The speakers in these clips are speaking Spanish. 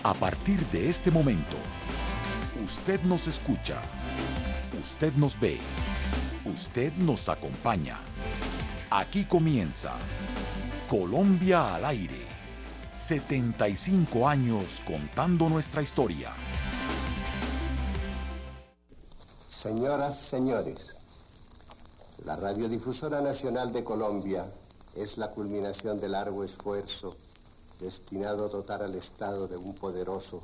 A partir de este momento, usted nos escucha, usted nos ve, usted nos acompaña. Aquí comienza Colombia al aire. 75 años contando nuestra historia. Señoras, señores, la Radiodifusora Nacional de Colombia es la culminación del largo esfuerzo destinado a dotar al Estado de un poderoso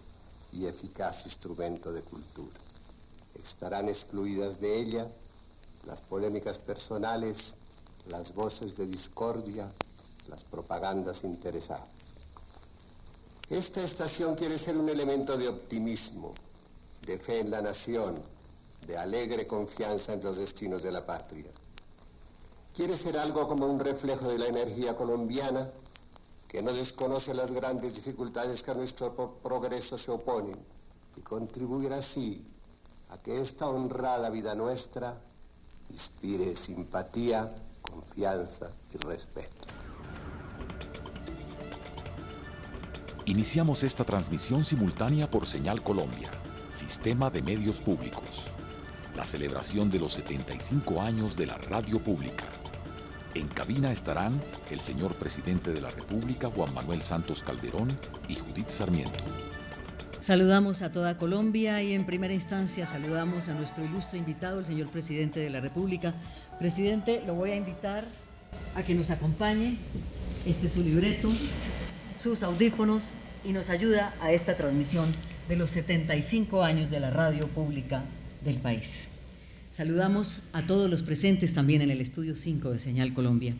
y eficaz instrumento de cultura. Estarán excluidas de ella las polémicas personales, las voces de discordia, las propagandas interesadas. Esta estación quiere ser un elemento de optimismo, de fe en la nación, de alegre confianza en los destinos de la patria. Quiere ser algo como un reflejo de la energía colombiana que no desconoce las grandes dificultades que a nuestro progreso se oponen y contribuir así a que esta honrada vida nuestra inspire simpatía, confianza y respeto. Iniciamos esta transmisión simultánea por Señal Colombia, Sistema de Medios Públicos. La celebración de los 75 años de la radio pública. En cabina estarán el señor presidente de la República, Juan Manuel Santos Calderón, y Judith Sarmiento. Saludamos a toda Colombia y en primera instancia saludamos a nuestro ilustre invitado, el señor presidente de la República. Presidente, lo voy a invitar a que nos acompañe. Este es su libreto, sus audífonos y nos ayuda a esta transmisión de los 75 años de la radio pública del país. Saludamos a todos los presentes también en el Estudio 5 de Señal Colombia.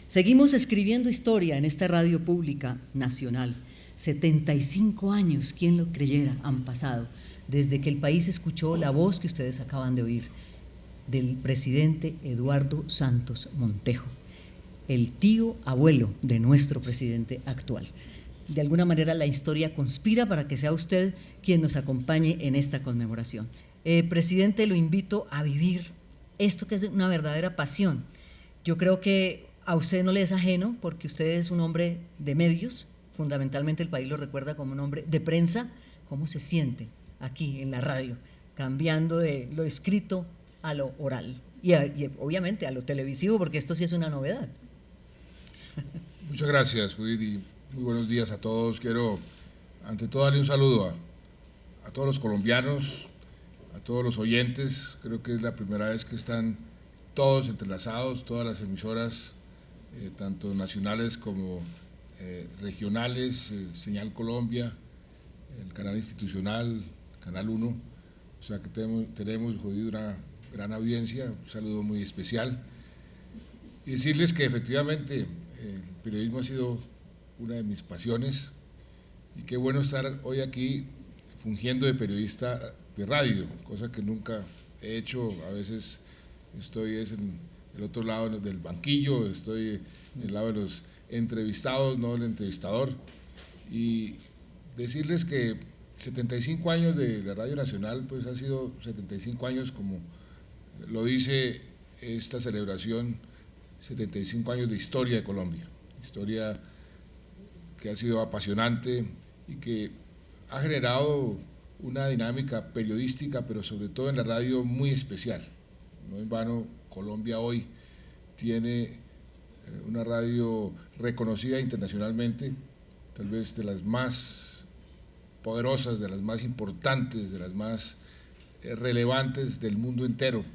Seguimos escribiendo historia en esta radio pública nacional. 75 años, ¿quién lo creyera?, han pasado desde que el país escuchó la voz que ustedes acaban de oír del presidente Eduardo Santos Montejo, el tío abuelo de nuestro presidente actual. De alguna manera la historia conspira para que sea usted quien nos acompañe en esta conmemoración. Presidente, lo invito a vivir esto que es una verdadera pasión. Yo creo que a usted no le es ajeno porque usted es un hombre de medios, fundamentalmente el país lo recuerda como un hombre de prensa. ¿Cómo se siente aquí en la radio, cambiando de lo escrito a lo oral y obviamente a lo televisivo, porque esto sí es una novedad? Muchas gracias, Judith, y muy buenos días a todos. Quiero, ante todo, darle un saludo a todos los colombianos, a todos los oyentes. Creo que es la primera vez que están todos entrelazados, todas las emisoras, tanto nacionales como regionales, Señal Colombia, el canal institucional, Canal 1. O sea que tenemos Judith, una gran audiencia, un saludo muy especial. Y decirles que efectivamente el periodismo ha sido una de mis pasiones y qué bueno estar hoy aquí fungiendo de periodista de radio, cosa que nunca he hecho. A veces estoy en el otro lado del banquillo, estoy en el lado de los entrevistados, no del entrevistador. Y decirles que 75 años de la Radio Nacional, pues ha sido 75 años, como lo dice esta celebración, 75 años de historia de Colombia, historia que ha sido apasionante y que ha generado una dinámica periodística, pero sobre todo en la radio muy especial. No en vano, Colombia hoy tiene una radio reconocida internacionalmente, tal vez de las más poderosas, de las más importantes, de las más relevantes del mundo entero.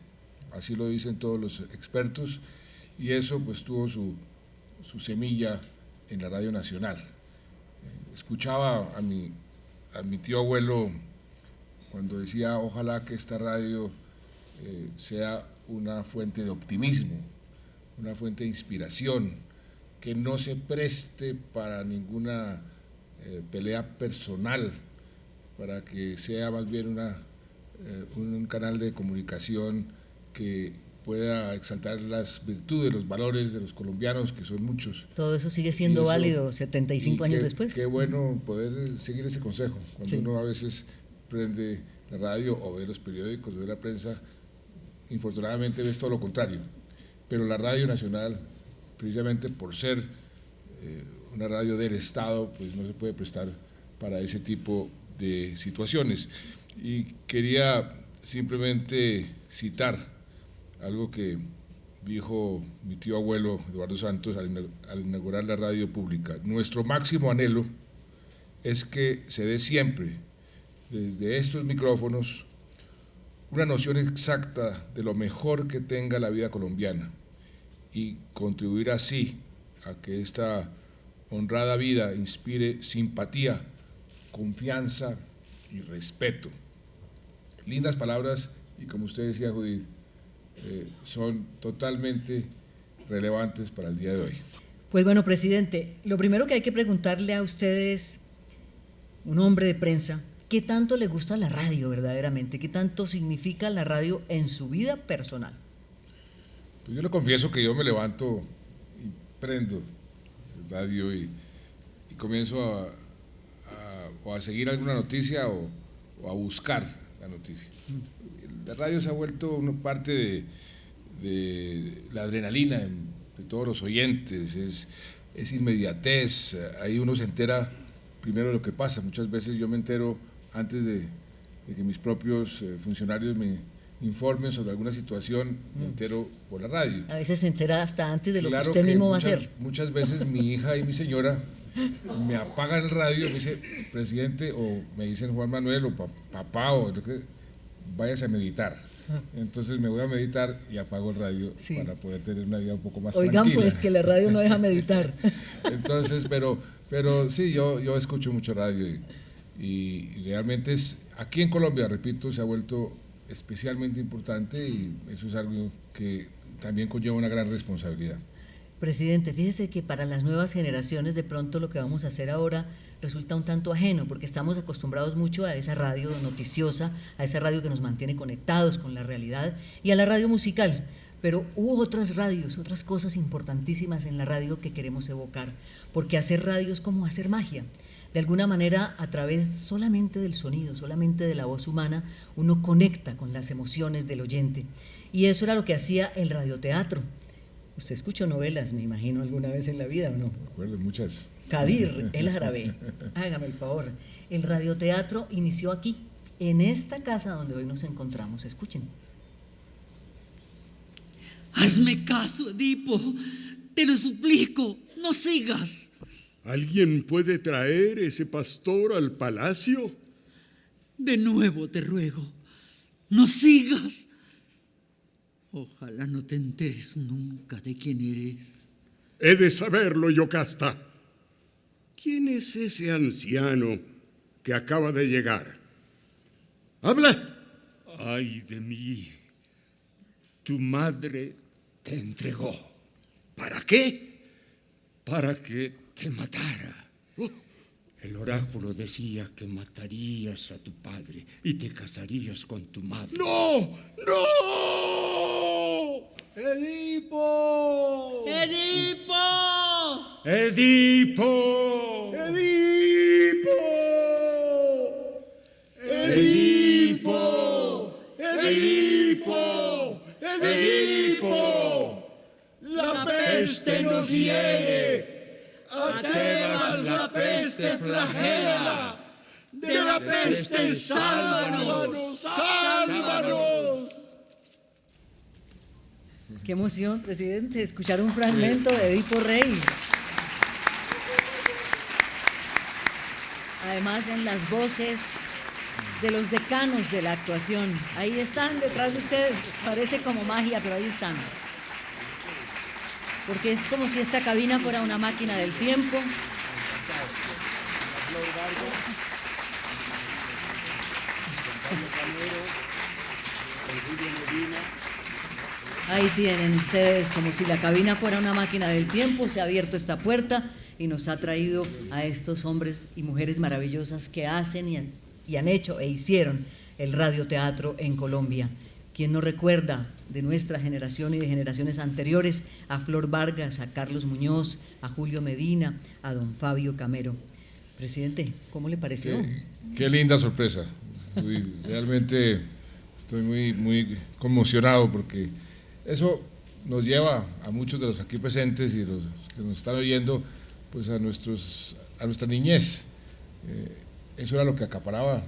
Así lo dicen todos los expertos, y eso pues tuvo su semilla en la Radio Nacional. Escuchaba a mi tío abuelo cuando decía: ojalá que esta radio sea una fuente de optimismo, una fuente de inspiración, que no se preste para ninguna pelea personal, para que sea más bien un canal de comunicación que pueda exaltar las virtudes, los valores de los colombianos, que son muchos. Todo eso sigue siendo válido 75 años después. Qué bueno poder seguir ese consejo. Cuando sí, uno a veces prende la radio o ve los periódicos o ve la prensa, infortunadamente ves todo lo contrario. Pero la Radio Nacional, precisamente por ser una radio del Estado, pues no se puede prestar para ese tipo de situaciones. Y quería simplemente citar algo que dijo mi tío abuelo Eduardo Santos al inaugurar la radio pública: nuestro máximo anhelo es que se dé siempre, desde estos micrófonos, una noción exacta de lo mejor que tenga la vida colombiana y contribuir así a que esta honrada vida inspire simpatía, confianza y respeto. Lindas palabras, y como usted decía, Judith, son totalmente relevantes para el día de hoy. Pues bueno, presidente, lo primero que hay que preguntarle a ustedes, un hombre de prensa, ¿qué tanto le gusta la radio verdaderamente? ¿Qué tanto significa la radio en su vida personal? Pues yo le confieso que yo me levanto y prendo el radio y comienzo a seguir alguna noticia o a buscar la noticia. La radio se ha vuelto una parte de la adrenalina de todos los oyentes, es inmediatez, ahí uno se entera primero de lo que pasa. Muchas veces yo me entero antes de que mis propios funcionarios me informen sobre alguna situación, me entero por la radio. A veces se entera hasta antes de lo Claro que usted mismo va a muchas, hacer. Muchas veces mi hija y mi señora me apagan el radio, me dice, presidente, o me dicen Juan Manuel, o papá, o lo que, váyase a meditar. Entonces me voy a meditar y apago el radio, sí, para poder tener una vida un poco más tranquila. Oigan, pues que la radio no deja meditar. Entonces, pero sí, yo escucho mucho radio y realmente aquí en Colombia, repito, se ha vuelto especialmente importante, y eso es algo que también conlleva una gran responsabilidad. Presidente, fíjese que para las nuevas generaciones de pronto lo que vamos a hacer ahora resulta un tanto ajeno, porque estamos acostumbrados mucho a esa radio noticiosa, a esa radio que nos mantiene conectados con la realidad, y a la radio musical. Pero hubo otras radios, otras cosas importantísimas en la radio que queremos evocar, porque hacer radio es como hacer magia. De alguna manera, a través solamente del sonido, solamente de la voz humana, uno conecta con las emociones del oyente. Y eso era lo que hacía el radioteatro. Usted escuchó novelas, me imagino, alguna vez en la vida, ¿o no? Recuerdo muchas. Kadir, El Árabe, hágame el favor. El radioteatro inició aquí, en esta casa donde hoy nos encontramos. Escuchen. Hazme caso, Edipo, te lo suplico, no sigas. ¿Alguien puede traer ese pastor al palacio? De nuevo te ruego, no sigas. Ojalá no te enteres nunca de quién eres. He de saberlo, Yocasta. ¿Quién es ese anciano que acaba de llegar? ¡Habla! Ay de mí, tu madre te entregó. ¿Para qué? Para que te matara. El oráculo decía que matarías a tu padre y te casarías con tu madre. ¡No! ¡No! ¡Edipo! ¡Edipo! ¡Edipo! ¡Edipo! ¡Edipo! ¡Edipo! ¡Edipo! ¡La peste nos hiere! ¡A Tebas la peste flagela! ¡De la peste sálvanos! ¡Sálvanos! Qué emoción, presidente, escuchar un fragmento de Edipo Rey. Además, en las voces de los decanos de la actuación. Ahí están detrás de usted, parece como magia, pero ahí están. Porque es como si esta cabina fuera una máquina del tiempo. Ahí tienen ustedes, como si la cabina fuera una máquina del tiempo, se ha abierto esta puerta y nos ha traído a estos hombres y mujeres maravillosas que hacen y han hecho e hicieron el radioteatro en Colombia. ¿Quién no recuerda de nuestra generación y de generaciones anteriores a Flor Vargas, a Carlos Muñoz, a Julio Medina, a don Fabio Camero? Presidente, ¿cómo le pareció? Qué linda sorpresa. Realmente estoy muy conmocionado, porque eso nos lleva a muchos de los aquí presentes y los que nos están oyendo, pues a nuestra niñez. eso era lo que acaparaba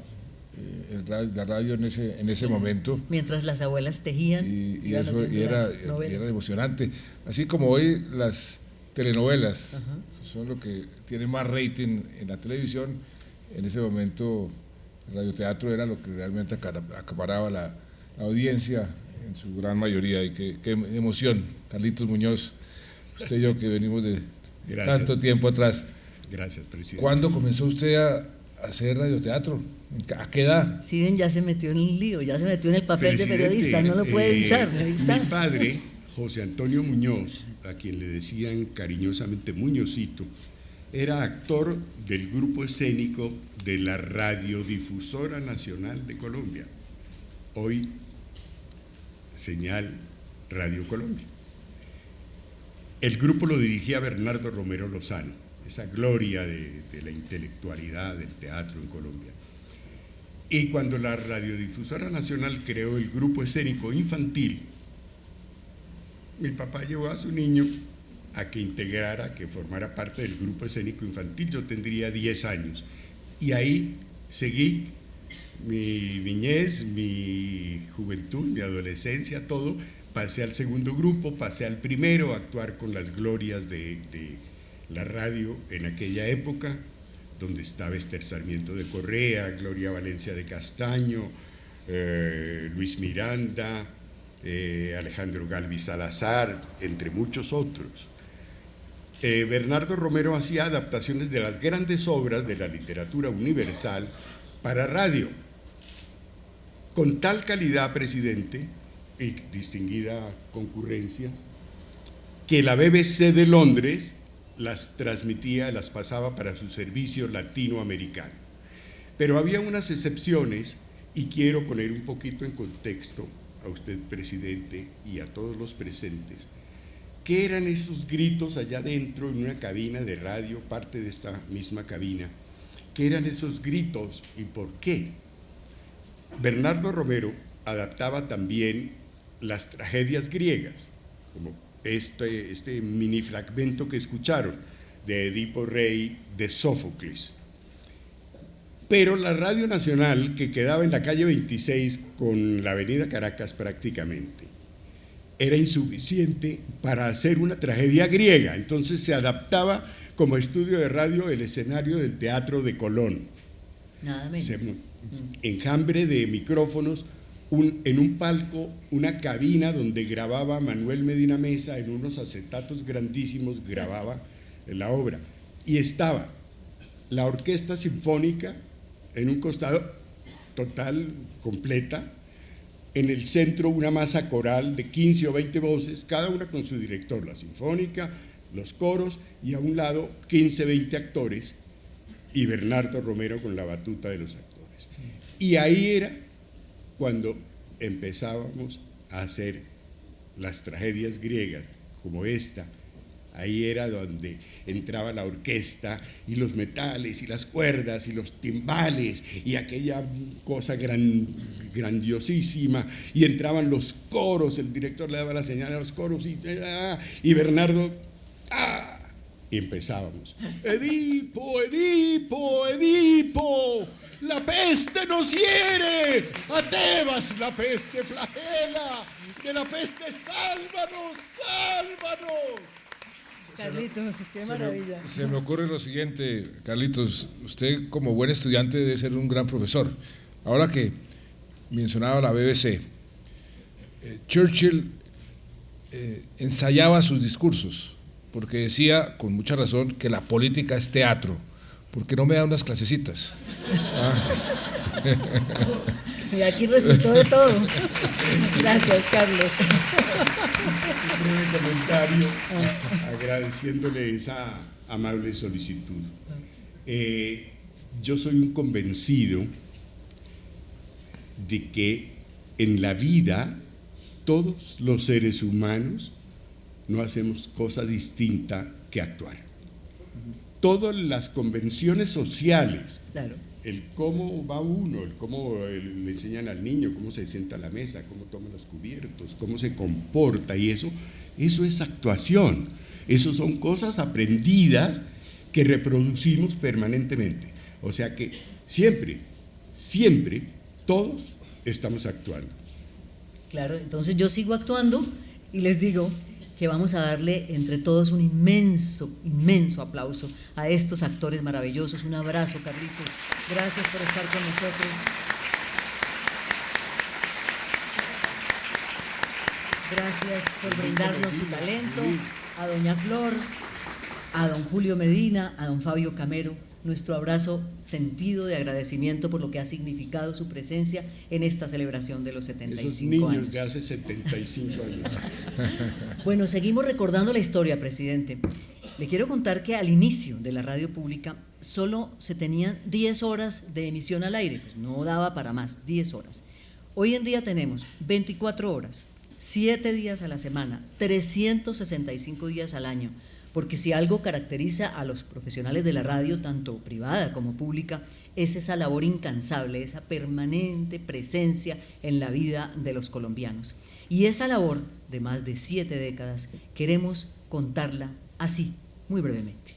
la radio en ese momento. Mientras las abuelas tejían. Y era emocionante. Así como hoy las telenovelas son lo que tiene más rating en la televisión, en ese momento el radioteatro era lo que realmente acaparaba la audiencia en su gran mayoría. Y qué emoción, Carlitos Muñoz, usted y yo que venimos de tanto tiempo atrás. Gracias, presidente. ¿Cuándo comenzó usted a hacer radioteatro? ¿A qué edad? Si ven, ya se metió en un lío, ya se metió en el papel de periodista, no lo puede evitar. Mi padre, José Antonio Muñoz, a quien le decían cariñosamente Muñozito, era actor del grupo escénico de la Radiodifusora Nacional de Colombia, hoy Señal Radio Colombia. El grupo lo dirigía Bernardo Romero Lozano, esa gloria de la intelectualidad del teatro en Colombia. Y cuando la Radiodifusora Nacional creó el grupo escénico infantil, mi papá llevó a su niño a que formara parte del grupo escénico infantil. Yo tendría 10 años. Y ahí seguí mi niñez, mi juventud, mi adolescencia, todo. Pasé al segundo grupo, pasé al primero, a actuar con las glorias de la radio en aquella época, donde estaba Ester Sarmiento de Correa, Gloria Valencia de Castaño, Luis Miranda, Alejandro Galvis Salazar, entre muchos otros. Bernardo Romero hacía adaptaciones de las grandes obras de la literatura universal para radio, con tal calidad, presidente, y distinguida concurrencia, que la BBC de Londres las transmitía, las pasaba para su servicio latinoamericano. Pero había unas excepciones, y quiero poner un poquito en contexto a usted, presidente, y a todos los presentes. ¿Qué eran esos gritos allá dentro en una cabina de radio, parte de esta misma cabina? ¿Qué eran esos gritos y por qué? Bernardo Romero adaptaba también las tragedias griegas, como este mini fragmento que escucharon de Edipo Rey de Sófocles. Pero la Radio Nacional, que quedaba en la calle 26 con la avenida Caracas prácticamente, era insuficiente para hacer una tragedia griega. Entonces se adaptaba como estudio de radio el escenario del Teatro de Colón. Nada menos. Enjambre de micrófonos, en un palco, una cabina donde grababa Manuel Medina Mesa, en unos acetatos grandísimos grababa la obra. Y estaba la orquesta sinfónica en un costado total, completa, en el centro una masa coral de 15 o 20 voces, cada una con su director, la sinfónica, los coros, y a un lado 15, 20 actores, y Bernardo Romero con la batuta de los actores. Y ahí era cuando empezábamos a hacer las tragedias griegas, como esta. Ahí era donde entraba la orquesta y los metales y las cuerdas y los timbales y aquella cosa grandiosísima, y entraban los coros, el director le daba la señal a los coros y Bernardo, y empezábamos. Edipo, Edipo, Edipo, la peste nos hiere, a Tebas la peste flagela, de la peste sálvanos, sálvanos. Carlitos, qué maravilla. Se me ocurre lo siguiente, Carlitos, usted como buen estudiante debe ser un gran profesor. Ahora que mencionaba la BBC, Churchill ensayaba sus discursos, porque decía, con mucha razón, que la política es teatro. ¿Por qué no me da unas clasecitas? Y aquí resultó de todo. Gracias, Carlos. Un breve comentario, agradeciéndole esa amable solicitud. Yo soy un convencido de que en la vida todos los seres humanos no hacemos cosa distinta que actuar. Todas las convenciones sociales, claro, el cómo va uno, el cómo le enseñan al niño, cómo se sienta a la mesa, cómo toma los cubiertos, cómo se comporta, y eso es actuación. Eso son cosas aprendidas que reproducimos permanentemente. O sea que siempre, siempre, todos estamos actuando. Claro, entonces yo sigo actuando y les digo que vamos a darle entre todos un inmenso, inmenso aplauso a estos actores maravillosos. Un abrazo, Carlitos. Gracias por estar con nosotros. Gracias por brindarnos su talento. A doña Flor, a don Julio Medina, a don Fabio Camero, nuestro abrazo sentido de agradecimiento por lo que ha significado su presencia en esta celebración de los 75 Esos niños años. de hace 75 años. Bueno, seguimos recordando la historia, presidente. Le quiero contar que al inicio de la radio pública solo se tenían 10 horas de emisión al aire, pues no daba para más, 10 horas. Hoy en día tenemos 24 horas, 7 días a la semana, 365 días al año, porque si algo caracteriza a los profesionales de la radio, tanto privada como pública, es esa labor incansable, esa permanente presencia en la vida de los colombianos. Y esa labor de más de 7 décadas queremos contarla así, muy brevemente.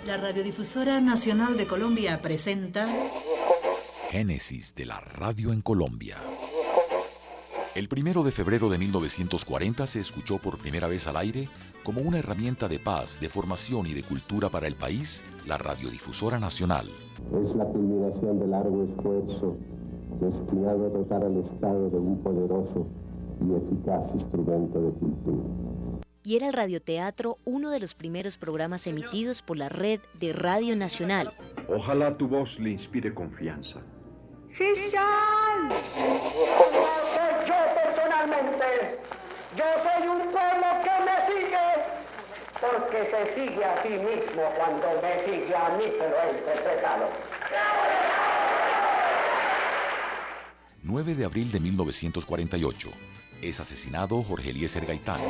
La Radiodifusora Nacional de Colombia presenta Génesis de la radio en Colombia. El 1 de febrero de 1940 se escuchó por primera vez al aire como una herramienta de paz, de formación y de cultura para el país, la Radiodifusora Nacional. Es la culminación del largo esfuerzo destinado a dotar al Estado de un poderoso y eficaz instrumento de cultura. Y era el radioteatro uno de los primeros programas emitidos por la red de Radio Nacional. Ojalá tu voz le inspire confianza. ¡Fiscal! Yo personalmente, yo soy un pueblo que me sigue, porque se sigue a sí mismo cuando me sigue a mí, pero he interpretado. 9 de abril de 1948. Es asesinado Jorge Eliezer Gaitán.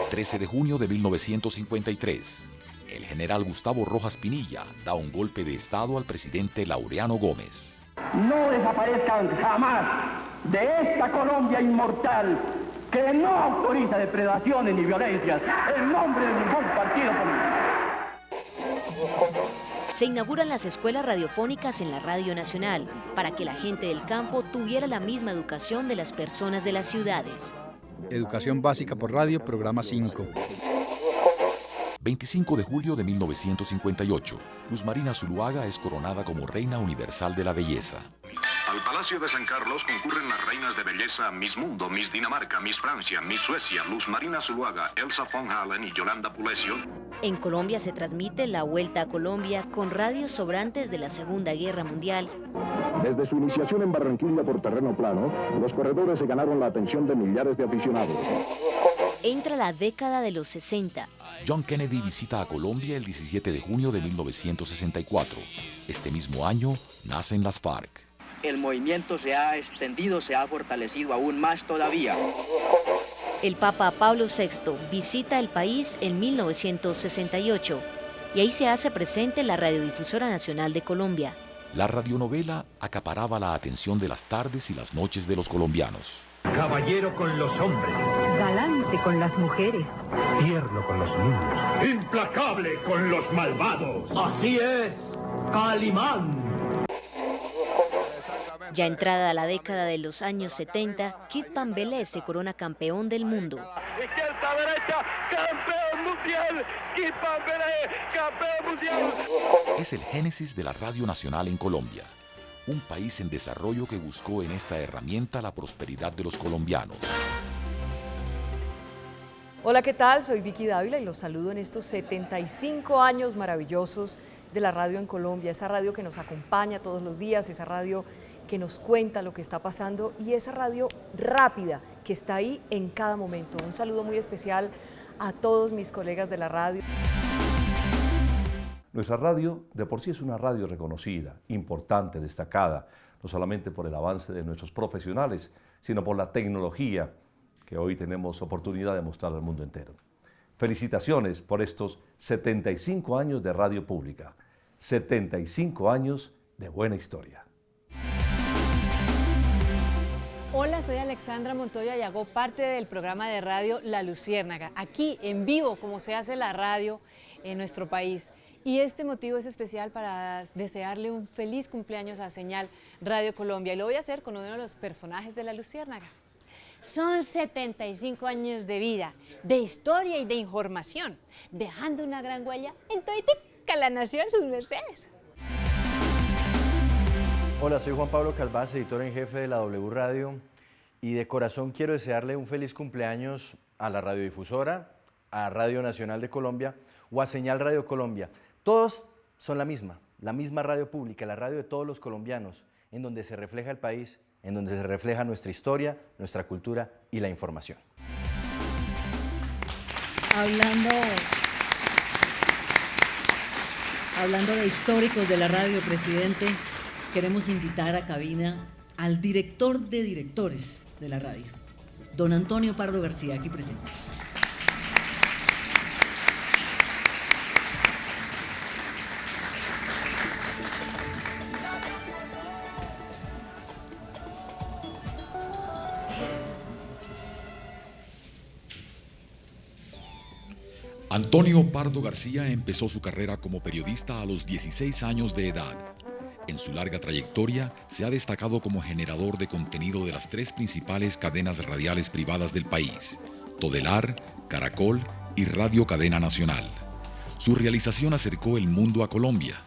13 de junio de 1953. El general Gustavo Rojas Pinilla da un golpe de estado al presidente Laureano Gómez. No desaparezcan jamás de esta Colombia inmortal que no autoriza depredaciones ni violencias en nombre de ningún partido político. Se inauguran las escuelas radiofónicas en la Radio Nacional para que la gente del campo tuviera la misma educación de las personas de las ciudades. Educación básica por radio, programa 5. 25 de julio de 1958. Luz Marina Zuluaga es coronada como Reina Universal de la Belleza. Al Palacio de San Carlos concurren las reinas de belleza Miss Mundo, Miss Dinamarca, Miss Francia, Miss Suecia, Luz Marina Zuluaga, Elsa von Halen y Yolanda Pulesio. En Colombia se transmite la Vuelta a Colombia con radios sobrantes de la Segunda Guerra Mundial. Desde su iniciación en Barranquilla por terreno plano, los corredores se ganaron la atención de millares de aficionados. Entra la década de los 60. John Kennedy visita a Colombia el 17 de junio de 1964. Este mismo año nacen las FARC. El movimiento se ha extendido, se ha fortalecido aún más todavía. El Papa Pablo VI visita el país en 1968 y ahí se hace presente la Radiodifusora Nacional de Colombia. La radionovela acaparaba la atención de las tardes y las noches de los colombianos. Caballero con los hombres. Galante con las mujeres. Tierno con los niños. Implacable con los malvados. Así es, Calimán. Ya entrada la década de los años 70, Kid Pambelé se corona campeón del mundo. Izquierda, derecha, campeón mundial. Kid Pambelé, campeón mundial. Es el génesis de la Radio Nacional en Colombia. Un país en desarrollo que buscó en esta herramienta la prosperidad de los colombianos. Hola, ¿qué tal? Soy Vicky Dávila y los saludo en estos 75 años maravillosos de la radio en Colombia, esa radio que nos acompaña todos los días, esa radio que nos cuenta lo que está pasando y esa radio rápida que está ahí en cada momento. Un saludo muy especial a todos mis colegas de la radio. Nuestra radio de por sí es una radio reconocida, importante, destacada, no solamente por el avance de nuestros profesionales, sino por la tecnología que hoy tenemos oportunidad de mostrar al mundo entero. Felicitaciones por estos 75 años de radio pública, 75 años de buena historia. Hola, soy Alexandra Montoya y hago parte del programa de radio La Luciérnaga, aquí en vivo, como se hace la radio en nuestro país. Y este motivo es especial para desearle un feliz cumpleaños a Señal Radio Colombia. Y lo voy a hacer con uno de los personajes de La Luciérnaga. Son 75 años de vida, de historia y de información, dejando una gran huella en toditica la nación, sus mercedes. Hola, soy Juan Pablo Calvás, editor en jefe de la W Radio, y de corazón quiero desearle un feliz cumpleaños a la radiodifusora, a Radio Nacional de Colombia o a Señal Radio Colombia. Todos son la misma radio pública, la radio de todos los colombianos, en donde se refleja el país, en donde se refleja nuestra historia, nuestra cultura y la información. Hablando de históricos de la radio, presidente, queremos invitar a cabina al director de directores de la radio, don Antonio Pardo García, aquí presente. Antonio Pardo García empezó su carrera como periodista a los 16 años de edad. En su larga trayectoria se ha destacado como generador de contenido de las 3 principales cadenas radiales privadas del país: Todelar, Caracol y Radio Cadena Nacional. Su realización acercó el mundo a Colombia.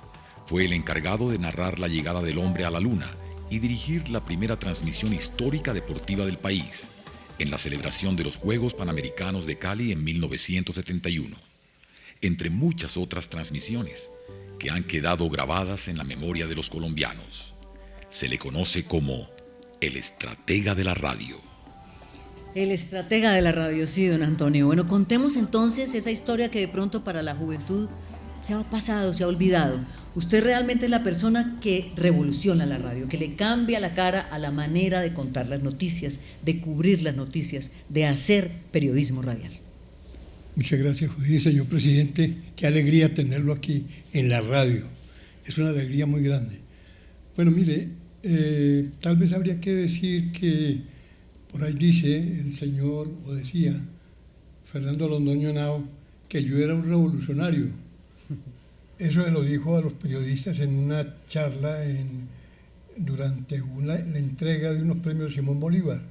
Fue el encargado de narrar la llegada del hombre a la luna y dirigir la primera transmisión histórica deportiva del país, en la celebración de los Juegos Panamericanos de Cali en 1971, entre muchas otras transmisiones que han quedado grabadas en la memoria de los colombianos. Se le conoce como el estratega de la radio. El estratega de la radio, sí, don Antonio. Bueno, contemos entonces esa historia que de pronto para la juventud se ha pasado, se ha olvidado. Usted realmente es la persona que revoluciona la radio, que le cambia la cara a la manera de contar las noticias, de cubrir las noticias, de hacer periodismo radial. Muchas gracias, Judith, señor presidente. Qué alegría tenerlo aquí en la radio. Es una alegría muy grande. Bueno, mire, tal vez habría que decir que por ahí dice el señor, o decía Fernando Londoño Henao, que yo era un revolucionario. Eso se lo dijo a los periodistas en una charla durante la entrega de unos premios Simón Bolívar.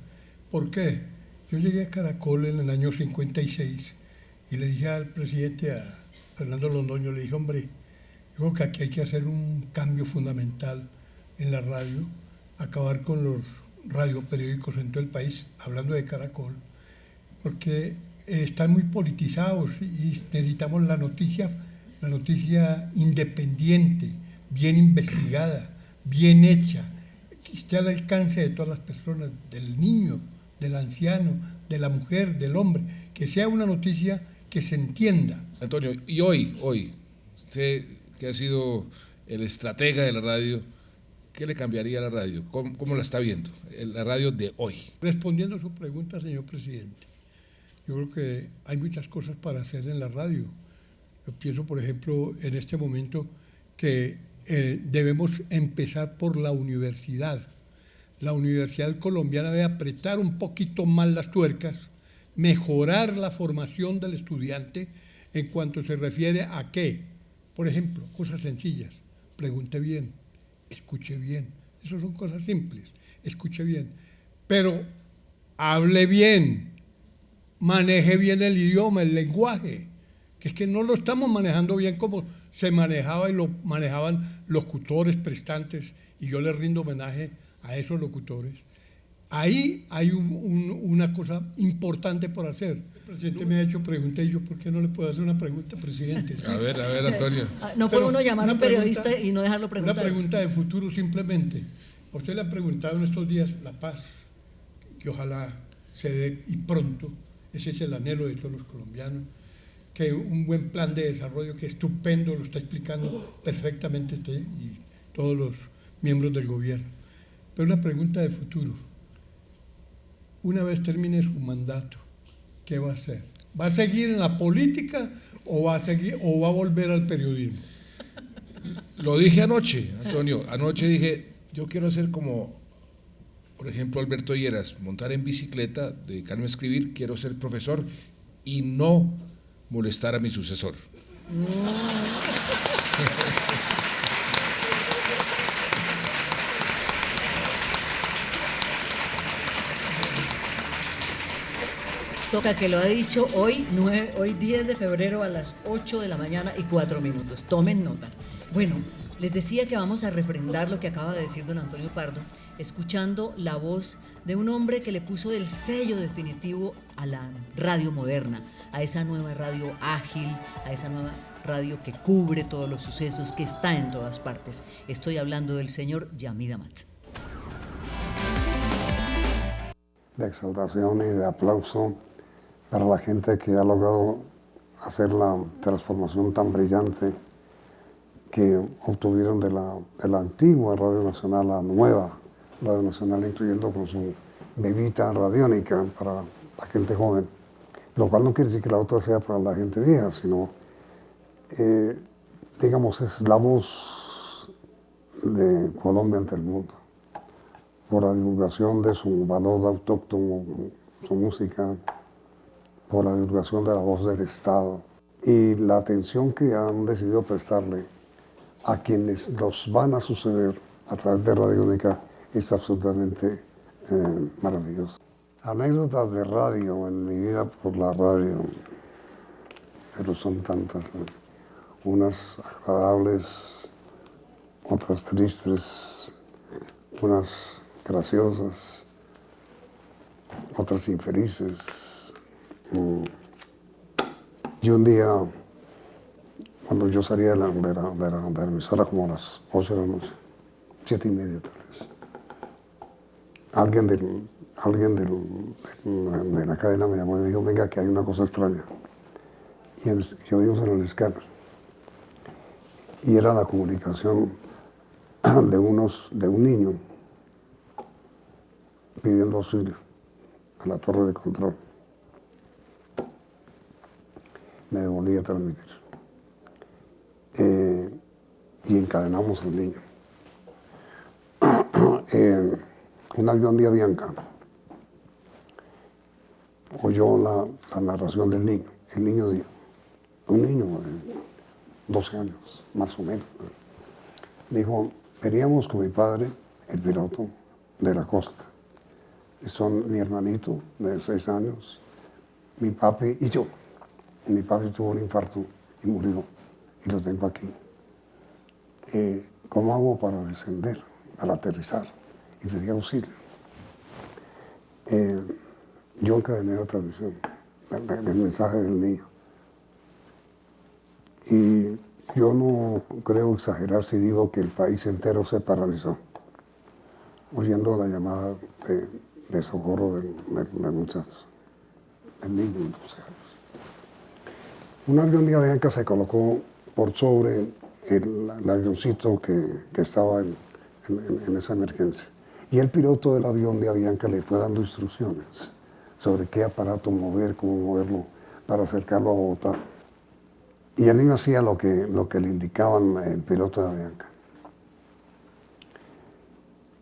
¿Por qué? Yo llegué a Caracol en el año 56 y le dije al presidente, a Fernando Londoño, le dije, hombre, yo creo que aquí hay que hacer un cambio fundamental en la radio, acabar con los radioperiódicos en todo el país, hablando de Caracol, porque están muy politizados y necesitamos la noticia independiente, bien investigada, bien hecha, que esté al alcance de todas las personas, del niño, del anciano, de la mujer, del hombre, que sea una noticia que se entienda. Antonio, y hoy, usted que ha sido el estratega de la radio, ¿qué le cambiaría a la radio? ¿Cómo la está viendo, la radio de hoy? Respondiendo a su pregunta, señor presidente, yo creo que hay muchas cosas para hacer en la radio. Yo pienso, por ejemplo, en este momento que debemos empezar por la universidad. La universidad colombiana debe apretar un poquito más las tuercas, mejorar la formación del estudiante en cuanto se refiere a qué. Por ejemplo, cosas sencillas. Pregunte bien, escuche bien. Esas son cosas simples. Escuche bien. Pero hable bien, maneje bien el idioma, el lenguaje, que es que no lo estamos manejando bien como se manejaba y lo manejaban locutores prestantes, y yo les rindo homenaje a esos locutores. Ahí hay una cosa importante por hacer. El presidente me ha hecho preguntas y yo, ¿por qué no le puedo hacer una pregunta, presidente? A ver, Antonio. No puede uno llamar a un periodista y no dejarlo preguntar. Una pregunta de futuro simplemente. A usted le han preguntado en estos días la paz, que ojalá se dé y pronto. Ese es el anhelo de todos los colombianos. Que un buen plan de desarrollo, que estupendo, lo está explicando perfectamente usted y todos los miembros del gobierno. Pero una pregunta de futuro. Una vez termine su mandato, ¿qué va a hacer? ¿Va a seguir en la política o va a volver al periodismo? Lo dije anoche, Antonio. Anoche dije, yo quiero ser como, por ejemplo, Alberto Lleras, montar en bicicleta, dedicarme a escribir, quiero ser profesor y no molestar a mi sucesor. Toca que lo ha dicho hoy 10 de febrero a las 8 de la mañana y 4 minutos. Tomen nota. Bueno, les decía que vamos a refrendar lo que acaba de decir don Antonio Pardo, escuchando la voz de un hombre que le puso el sello definitivo a la radio moderna, a esa nueva radio ágil, a esa nueva radio que cubre todos los sucesos, que está en todas partes. Estoy hablando del señor Yamid Amat. De exaltación y de aplauso para la gente que ha logrado hacer la transformación tan brillante que obtuvieron de la antigua Radio Nacional, la nueva Radio Nacional, incluyendo con su bebita radiónica para la gente joven, lo cual no quiere decir que la otra sea para la gente vieja, sino, digamos, es la voz de Colombia ante el mundo, por la divulgación de su valor autóctono, su música, por la divulgación de la voz del Estado y la atención que han decidido prestarle a quienes los van a suceder a través de Radiónica es absolutamente maravilloso. Anécdotas de radio en mi vida por la radio, pero son tantas, unas agradables, otras tristes, unas graciosas, otras infelices. Y un día, cuando yo salía de la emisora como a las 8 de la noche, 7:30 tal vez, alguien de la cadena me llamó y me dijo, venga, que hay una cosa extraña. Y que oímos en el escáner. Y era la comunicación de un niño pidiendo auxilio a la torre de control. Me devolví a transmitir. Y encadenamos al niño. Un avión de Avianca oyó la narración del niño. El niño dijo, un niño de 12 años, más o menos, dijo, veníamos con mi padre, el piloto de la costa. Son mi hermanito de 6 años, mi papi y yo. Mi papi tuvo un infarto y murió, y lo tengo aquí. ¿Cómo hago para descender, para aterrizar? Y pedí auxilio. Yo encadené la transmisión, el mensaje del niño. Y yo no creo exagerar si digo que el país entero se paralizó, oyendo la llamada de socorro del muchacho, del niño de 12 años. Un avión de Avianca se colocó por sobre el avioncito que estaba en esa emergencia. Y el piloto del avión de Avianca le fue dando instrucciones sobre qué aparato mover, cómo moverlo, para acercarlo a Bogotá. Y el niño hacía lo que le indicaban el piloto de Avianca.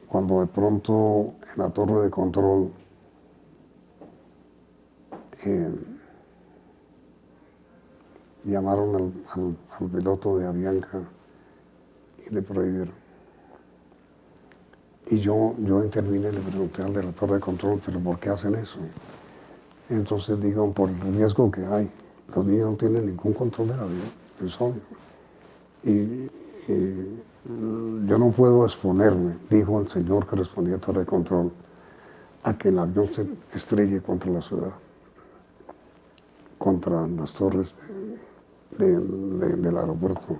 Cuando de pronto en la torre de control llamaron al piloto de Avianca y le prohibieron. Y yo intervine y le pregunté al director de control, ¿pero por qué hacen eso? Entonces digo, por el riesgo que hay. Los niños no tienen ningún control del avión, es obvio. Y yo no puedo exponerme, dijo el señor que respondía a torre de control, a que el avión se estrelle contra la ciudad, contra las torres del aeropuerto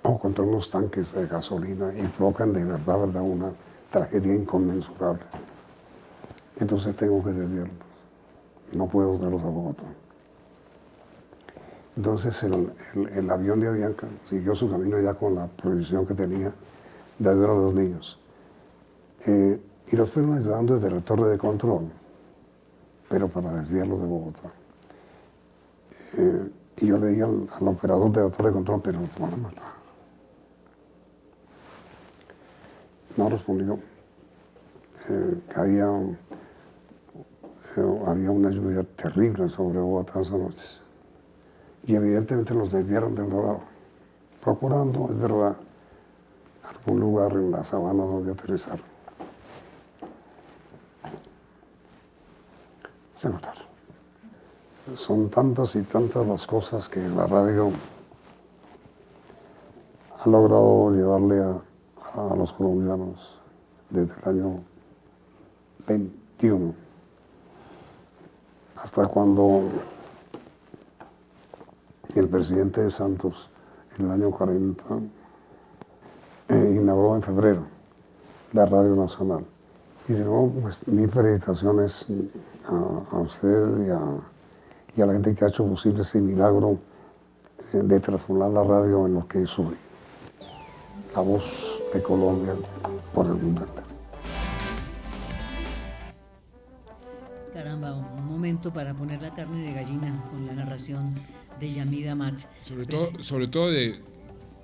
o contra unos tanques de gasolina y provocan de verdad una tragedia inconmensurable. Entonces tengo que desviarlos. No puedo traerlos a Bogotá. Entonces el avión de Avianca siguió su camino ya con la prohibición que tenía de ayudar a los niños. Y los fueron ayudando desde la torre de control, pero para desviarlos de Bogotá. Y yo le dije al operador de la torre de control, pero te van a matar. No respondió. Había una lluvia terrible sobre Bogotá esa noche. Y evidentemente los desviaron del Dorado, procurando, es verdad, algún lugar en la sabana donde aterrizar. Señor, son tantas y tantas las cosas que la radio ha logrado llevarle a los colombianos desde el año 21 hasta cuando el presidente Santos en el año 40 inauguró en febrero la Radio Nacional. Y de nuevo, pues, mis felicitaciones a usted y a la gente que ha hecho posible ese milagro de transformar la radio en lo que es hoy. La voz de Colombia por el mundo entero. Caramba, un momento para poner la carne de gallina con la narración de Yamid Amat. Sobre todo de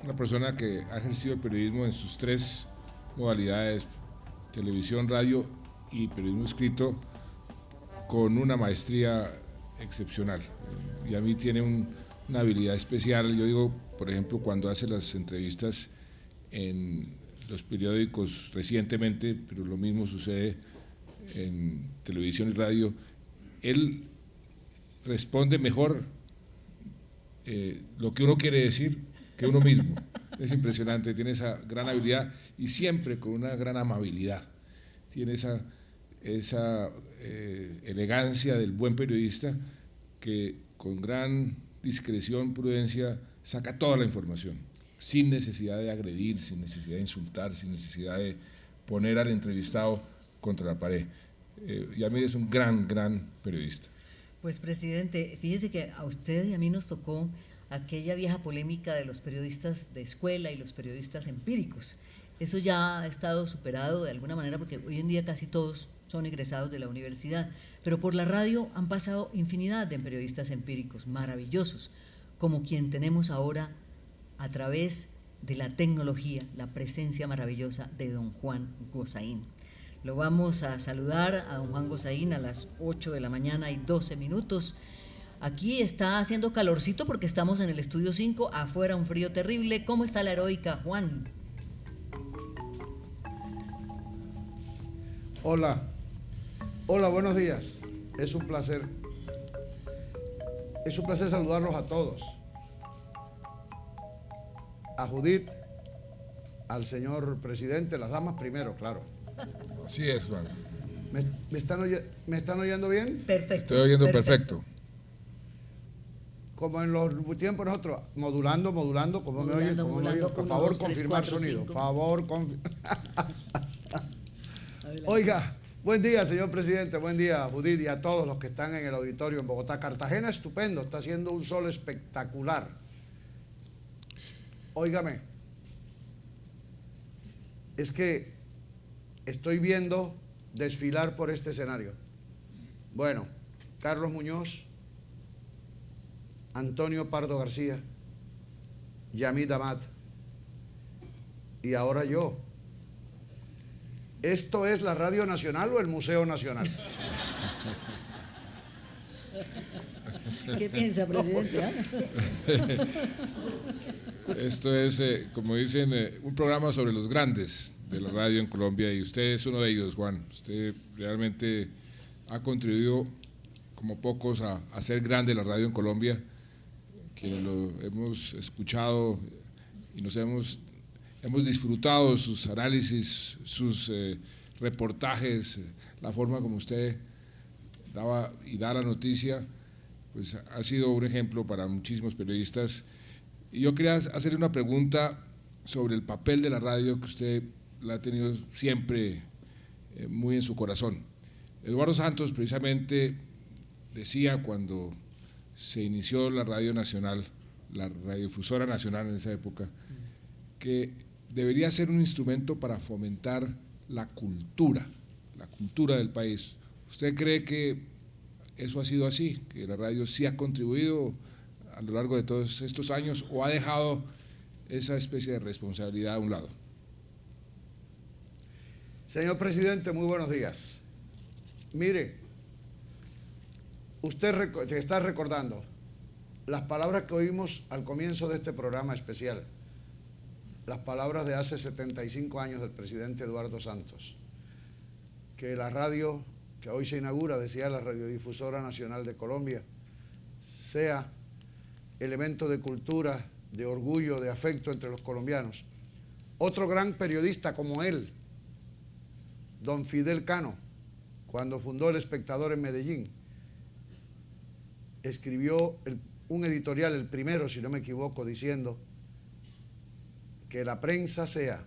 una persona que ha ejercido el periodismo en sus tres modalidades, televisión, radio y periodismo escrito, con una maestría excepcional. Yamid tiene una habilidad especial. Yo digo, por ejemplo, cuando hace las entrevistas en los periódicos recientemente, pero lo mismo sucede en televisión y radio, él responde mejor lo que uno quiere decir que uno mismo. Es impresionante, tiene esa gran habilidad y siempre con una gran amabilidad. Tiene esa elegancia del buen periodista que con gran discreción, prudencia, saca toda la información, sin necesidad de agredir, sin necesidad de insultar, sin necesidad de poner al entrevistado contra la pared. Yamid es un gran periodista. Pues, presidente, fíjese que a usted y a mí nos tocó aquella vieja polémica de los periodistas de escuela y los periodistas empíricos. Eso ya ha estado superado de alguna manera porque hoy en día casi todos son egresados de la universidad, pero por la radio han pasado infinidad de periodistas empíricos maravillosos, como quien tenemos ahora a través de la tecnología, la presencia maravillosa de don Juan Gozaín. Lo vamos a saludar a don Juan Gozaín a las 8 de la mañana y 12 minutos. Aquí está haciendo calorcito porque estamos en el estudio 5, afuera un frío terrible. ¿Cómo está la heroica, Juan? Hola, buenos días. Es un placer saludarlos a todos. A Judith, al señor presidente, las damas primero, claro. Así es, Juan. ¿Me están oyendo bien? Perfecto. Estoy oyendo perfecto. Como en los tiempos nosotros, modulando, como me oyen, por favor, confirmar sonido. Oiga, buen día, señor presidente, buen día, Judith, y a todos los que están en el auditorio en Bogotá. Cartagena, estupendo, está haciendo un sol espectacular. Óigame, es que estoy viendo desfilar por este escenario. Bueno, Carlos Muñoz, Antonio Pardo García, Yamid Amat y ahora yo. ¿Esto es la Radio Nacional o el Museo Nacional? ¿Qué piensa, presidente? Esto es, como dicen, un programa sobre los grandes de la radio en Colombia y usted es uno de ellos, Juan. Usted realmente ha contribuido como pocos a hacer grande la radio en Colombia, quienes lo hemos escuchado y nos hemos disfrutado sus análisis, sus reportajes, la forma como usted daba y da la noticia, pues ha sido un ejemplo para muchísimos periodistas. Y yo quería hacerle una pregunta sobre el papel de la radio, que usted la ha tenido siempre muy en su corazón. Eduardo Santos precisamente decía cuando se inició la Radio Nacional, la radiodifusora nacional en esa época, que debería ser un instrumento para fomentar la cultura del país. ¿Usted cree que eso ha sido así, que la radio sí ha contribuido a lo largo de todos estos años o ha dejado esa especie de responsabilidad a un lado? Señor presidente, muy buenos días. Mire, usted está recordando las palabras que oímos al comienzo de este programa especial, las palabras de hace 75 años del presidente Eduardo Santos, que la radio que hoy se inaugura, decía la Radiodifusora Nacional de Colombia, sea elemento de cultura, de orgullo, de afecto entre los colombianos. Otro gran periodista como él, don Fidel Cano, cuando fundó El Espectador en Medellín, escribió un editorial, el primero, si no me equivoco, diciendo que la prensa sea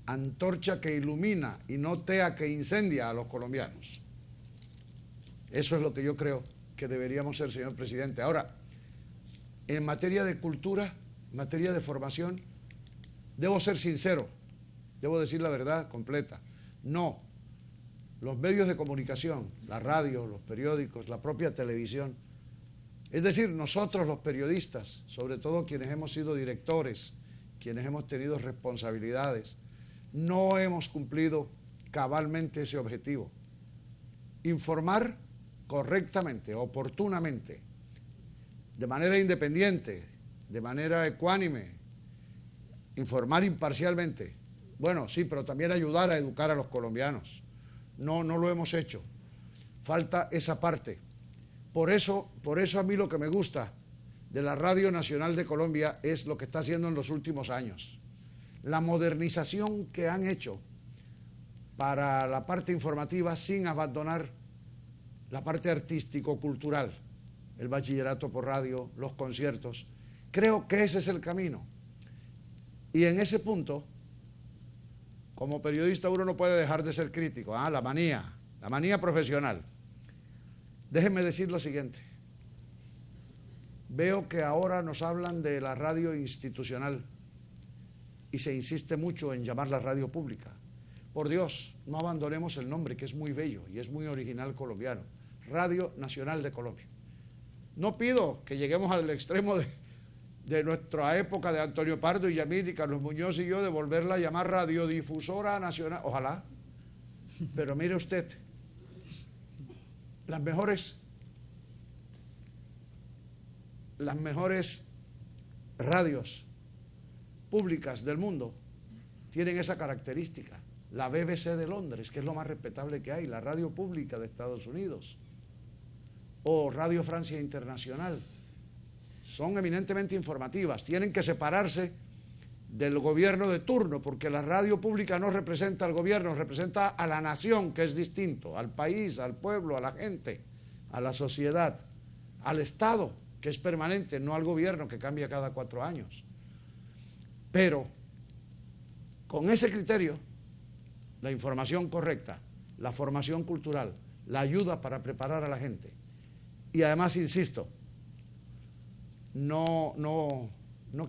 antorcha que ilumina y no tea que incendia a los colombianos. Eso es lo que yo creo que deberíamos ser, señor presidente. Ahora, en materia de cultura, en materia de formación, debo ser sincero, debo decir la verdad completa. No, los medios de comunicación, la radio, los periódicos, la propia televisión, es decir, nosotros los periodistas, sobre todo quienes hemos sido directores, quienes hemos tenido responsabilidades, no hemos cumplido cabalmente ese objetivo. Informar correctamente, oportunamente, de manera independiente, de manera ecuánime, informar imparcialmente. Bueno, sí, pero también ayudar a educar a los colombianos. No lo hemos hecho. Falta esa parte. Por eso a mí lo que me gusta de la Radio Nacional de Colombia es lo que está haciendo en los últimos años. La modernización que han hecho para la parte informativa sin abandonar la parte artístico-cultural, el bachillerato por radio, los conciertos. Creo que ese es el camino. Y en ese punto, como periodista uno no puede dejar de ser crítico. La manía profesional. Déjenme decir lo siguiente. Veo que ahora nos hablan de la radio institucional y se insiste mucho en llamarla radio pública. Por Dios, no abandonemos el nombre, que es muy bello y es muy original colombiano. Radio Nacional de Colombia. No pido que lleguemos al extremo de nuestra época de Antonio Pardo y Yamit y Carlos Muñoz y yo de volverla a llamar Radiodifusora Nacional. Ojalá. Pero mire usted, las mejores radios públicas del mundo tienen esa característica. La BBC de Londres, que es lo más respetable que hay, la radio pública de Estados Unidos, o Radio Francia Internacional, son eminentemente informativas. Tienen que separarse del gobierno de turno, porque la radio pública no representa al gobierno, representa a la nación, que es distinto, al país, al pueblo, a la gente, a la sociedad, al Estado, que es permanente, no al gobierno, que cambia cada 4 años. Pero con ese criterio, la información correcta, la formación cultural, la ayuda para preparar a la gente, y además, insisto, no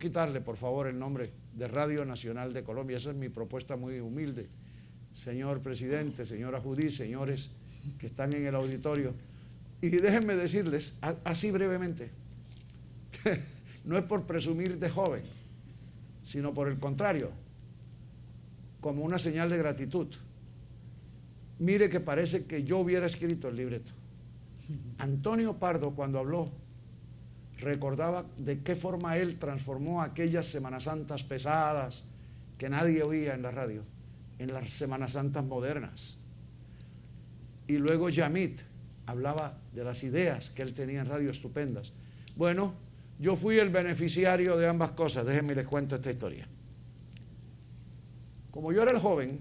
quitarle, por favor, el nombre de Radio Nacional de Colombia. Esa es mi propuesta muy humilde. Señor presidente, señora Judí, señores que están en el auditorio. Y déjenme decirles, así brevemente, que no es por presumir de joven, sino por el contrario, como una señal de gratitud. Mire que parece que yo hubiera escrito el libreto. Antonio Pardo, cuando habló, recordaba de qué forma él transformó aquellas Semanas Santas pesadas que nadie oía en la radio, en las Semanas Santas modernas. Y luego Yamit hablaba de las ideas que él tenía en radio estupendas. Bueno, yo fui el beneficiario de ambas cosas. Déjenme les cuento esta historia. Como yo era el joven,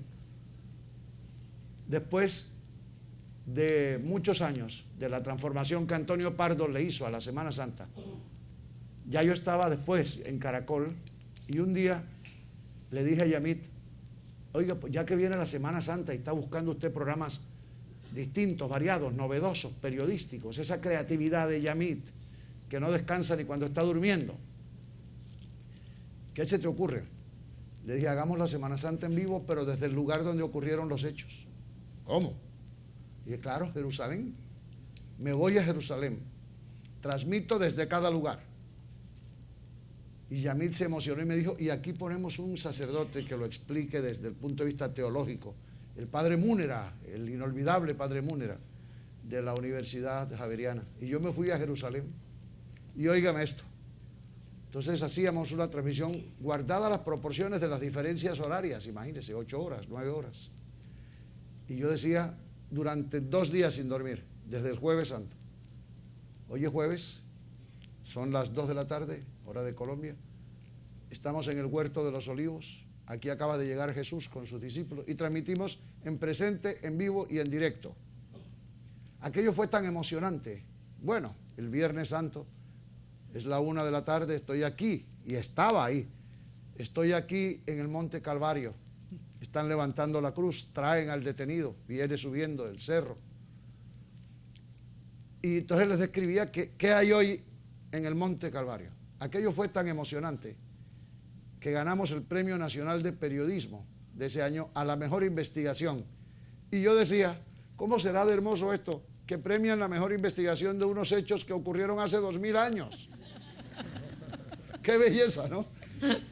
después de muchos años de la transformación que Antonio Pardo le hizo a la Semana Santa, ya yo estaba después en Caracol y un día le dije a Yamit, oiga, pues ya que viene la Semana Santa y está buscando usted programas distintos, variados, novedosos, periodísticos, esa creatividad de Yamit que no descansa ni cuando está durmiendo, ¿qué se te ocurre? Le dije, hagamos la Semana Santa en vivo, pero desde el lugar donde ocurrieron los hechos. ¿Cómo? Y dije, claro, Jerusalén. Me voy a Jerusalén. Transmito desde cada lugar. Y Yamit se emocionó y me dijo, y aquí ponemos un sacerdote que lo explique desde el punto de vista teológico. El padre Múnera, el inolvidable padre Múnera, de la Universidad Javeriana. Y yo me fui a Jerusalén. Y óigame esto. Entonces hacíamos una transmisión guardada las proporciones de las diferencias horarias, imagínense, 8 horas, 9 horas. Y yo decía, durante 2 días sin dormir, desde el Jueves Santo. Hoy es jueves, son las 2 de la tarde, hora de Colombia. Estamos en el Huerto de los Olivos. Aquí acaba de llegar Jesús con sus discípulos y transmitimos en presente, en vivo y en directo. Aquello fue tan emocionante. Bueno, el Viernes Santo es la 1 de la tarde, estoy aquí y estaba ahí. Estoy aquí en el Monte Calvario. Están levantando la cruz, traen al detenido, viene subiendo el cerro. Y entonces les describía qué hay hoy en el Monte Calvario. Aquello fue tan emocionante que ganamos el Premio Nacional de Periodismo de ese año a la mejor investigación. Y yo decía, ¿cómo será de hermoso esto? Que premian la mejor investigación de unos hechos que ocurrieron hace 2000 años. ¡Qué belleza!, ¿no?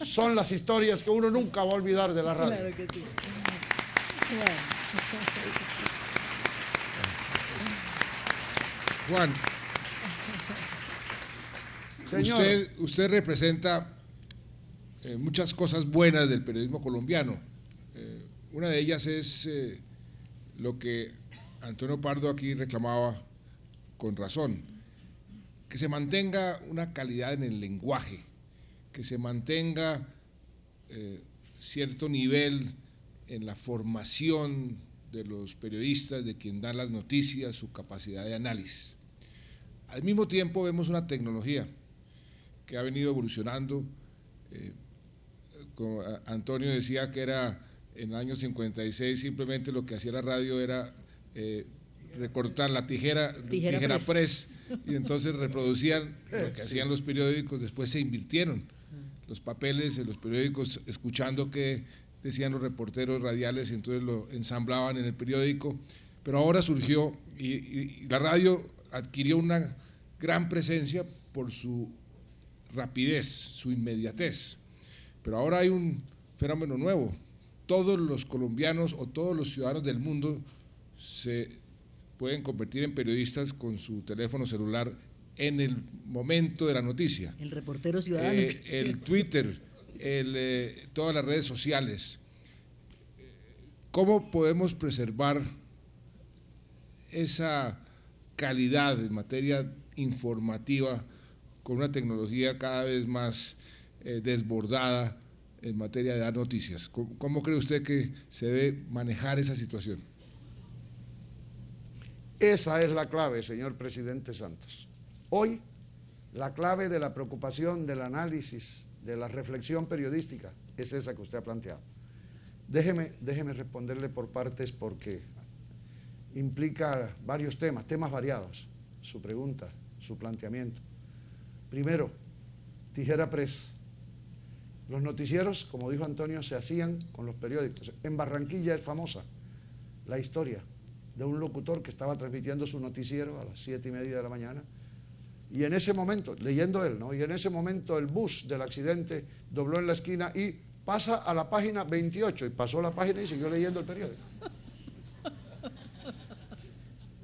Son las historias que uno nunca va a olvidar de la radio. Claro que sí. Juan, Señor, usted representa muchas cosas buenas del periodismo colombiano. Una de ellas es lo que Antonio Pardo aquí reclamaba con razón, que se mantenga una calidad en el lenguaje, que se mantenga cierto nivel en la formación de los periodistas, de quien da las noticias, su capacidad de análisis. Al mismo tiempo vemos una tecnología que ha venido evolucionando. Como Antonio decía que era en el año 56, simplemente lo que hacía la radio era recortar la tijera press, y entonces reproducían lo que hacían los periódicos. Después se invirtieron los papeles en los periódicos, escuchando qué decían los reporteros radiales, y entonces lo ensamblaban en el periódico. Pero ahora surgió y la radio adquirió una gran presencia por su rapidez, su inmediatez. Pero ahora hay un fenómeno nuevo. Todos los colombianos o todos los ciudadanos del mundo se pueden convertir en periodistas con su teléfono celular en el momento de la noticia. El reportero ciudadano. El Twitter, todas las redes sociales. ¿Cómo podemos preservar esa calidad en materia informativa con una tecnología cada vez más desbordada en materia de dar noticias? ¿Cómo cree usted que se debe manejar esa situación? Esa es la clave, señor presidente Santos. Hoy, la clave de la preocupación, del análisis, de la reflexión periodística, es esa que usted ha planteado. Déjeme responderle por partes, porque implica varios temas variados, su pregunta, su planteamiento. Primero, tijera press. Los noticieros, como dijo Antonio, se hacían con los periódicos. En Barranquilla es famosa la historia de un locutor que estaba transmitiendo su noticiero a las 7:30 de la mañana, y en ese momento, leyendo él, ¿no? Y en ese momento el bus del accidente dobló en la esquina y pasa a la página 28, y pasó la página y siguió leyendo el periódico.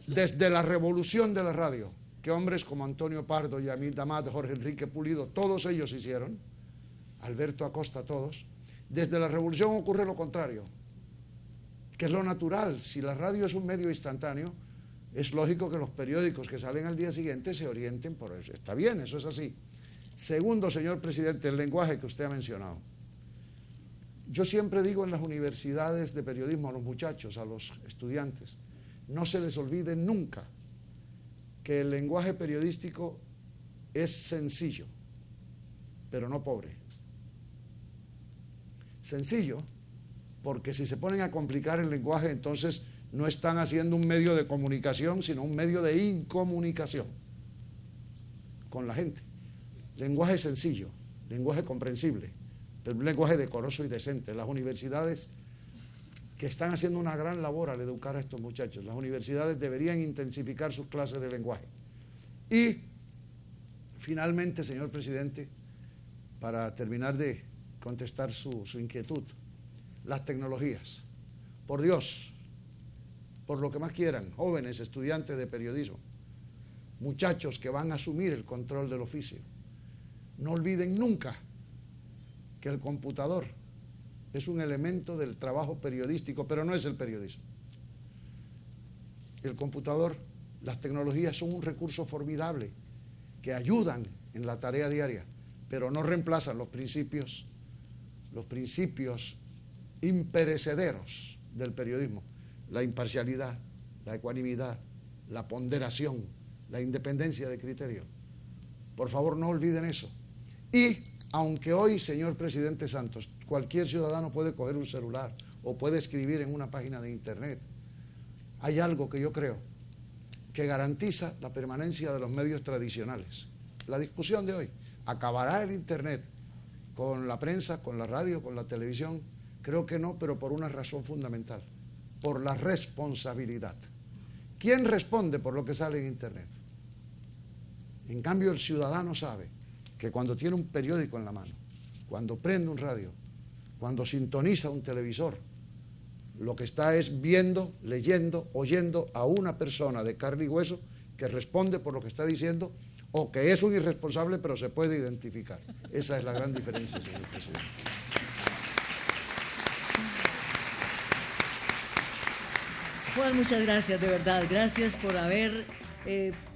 Desde la revolución de la radio, que hombres como Antonio Pardo, Yamil Damat, Jorge Enrique Pulido, todos ellos hicieron, Alberto Acosta, todos, desde la revolución ocurre lo contrario, que es lo natural. Si la radio es un medio instantáneo, es lógico que los periódicos que salen al día siguiente se orienten por eso. Está bien, eso es así. Segundo, señor presidente, el lenguaje que usted ha mencionado. Yo siempre digo en las universidades de periodismo a los muchachos, a los estudiantes, no se les olvide nunca que el lenguaje periodístico es sencillo, pero no pobre. Sencillo, porque si se ponen a complicar el lenguaje, entonces no están haciendo un medio de comunicación, sino un medio de incomunicación con la gente. Lenguaje sencillo, lenguaje comprensible, lenguaje decoroso y decente. Las universidades, que están haciendo una gran labor al educar a estos muchachos, las universidades deberían intensificar sus clases de lenguaje. Y, finalmente, señor presidente, para terminar de contestar su inquietud, las tecnologías. Por Dios, por lo que más quieran, jóvenes estudiantes de periodismo, muchachos que van a asumir el control del oficio, No olviden nunca que el computador es un elemento del trabajo periodístico, pero no es el periodismo. El computador, las tecnologías son un recurso formidable que ayudan en la tarea diaria, pero no reemplazan los principios imperecederos del periodismo: la imparcialidad, la ecuanimidad, la ponderación, la independencia de criterio. Por favor, no olviden eso. Y aunque hoy, señor presidente Santos, cualquier ciudadano puede coger un celular o puede escribir en una página de internet, hay algo que yo creo que garantiza la permanencia de los medios tradicionales. La discusión de hoy: ¿acabará el internet con la prensa, con la radio, con la televisión? Creo que no, pero por una razón fundamental: por la responsabilidad. ¿Quién responde por lo que sale en internet? En cambio, el ciudadano sabe que cuando tiene un periódico en la mano, cuando prende un radio, cuando sintoniza un televisor, lo que está es viendo, leyendo, oyendo a una persona de carne y hueso que responde por lo que está diciendo, o que es un irresponsable pero se puede identificar. Esa es la gran diferencia, señor presidente. Juan, muchas gracias, de verdad. Gracias por haber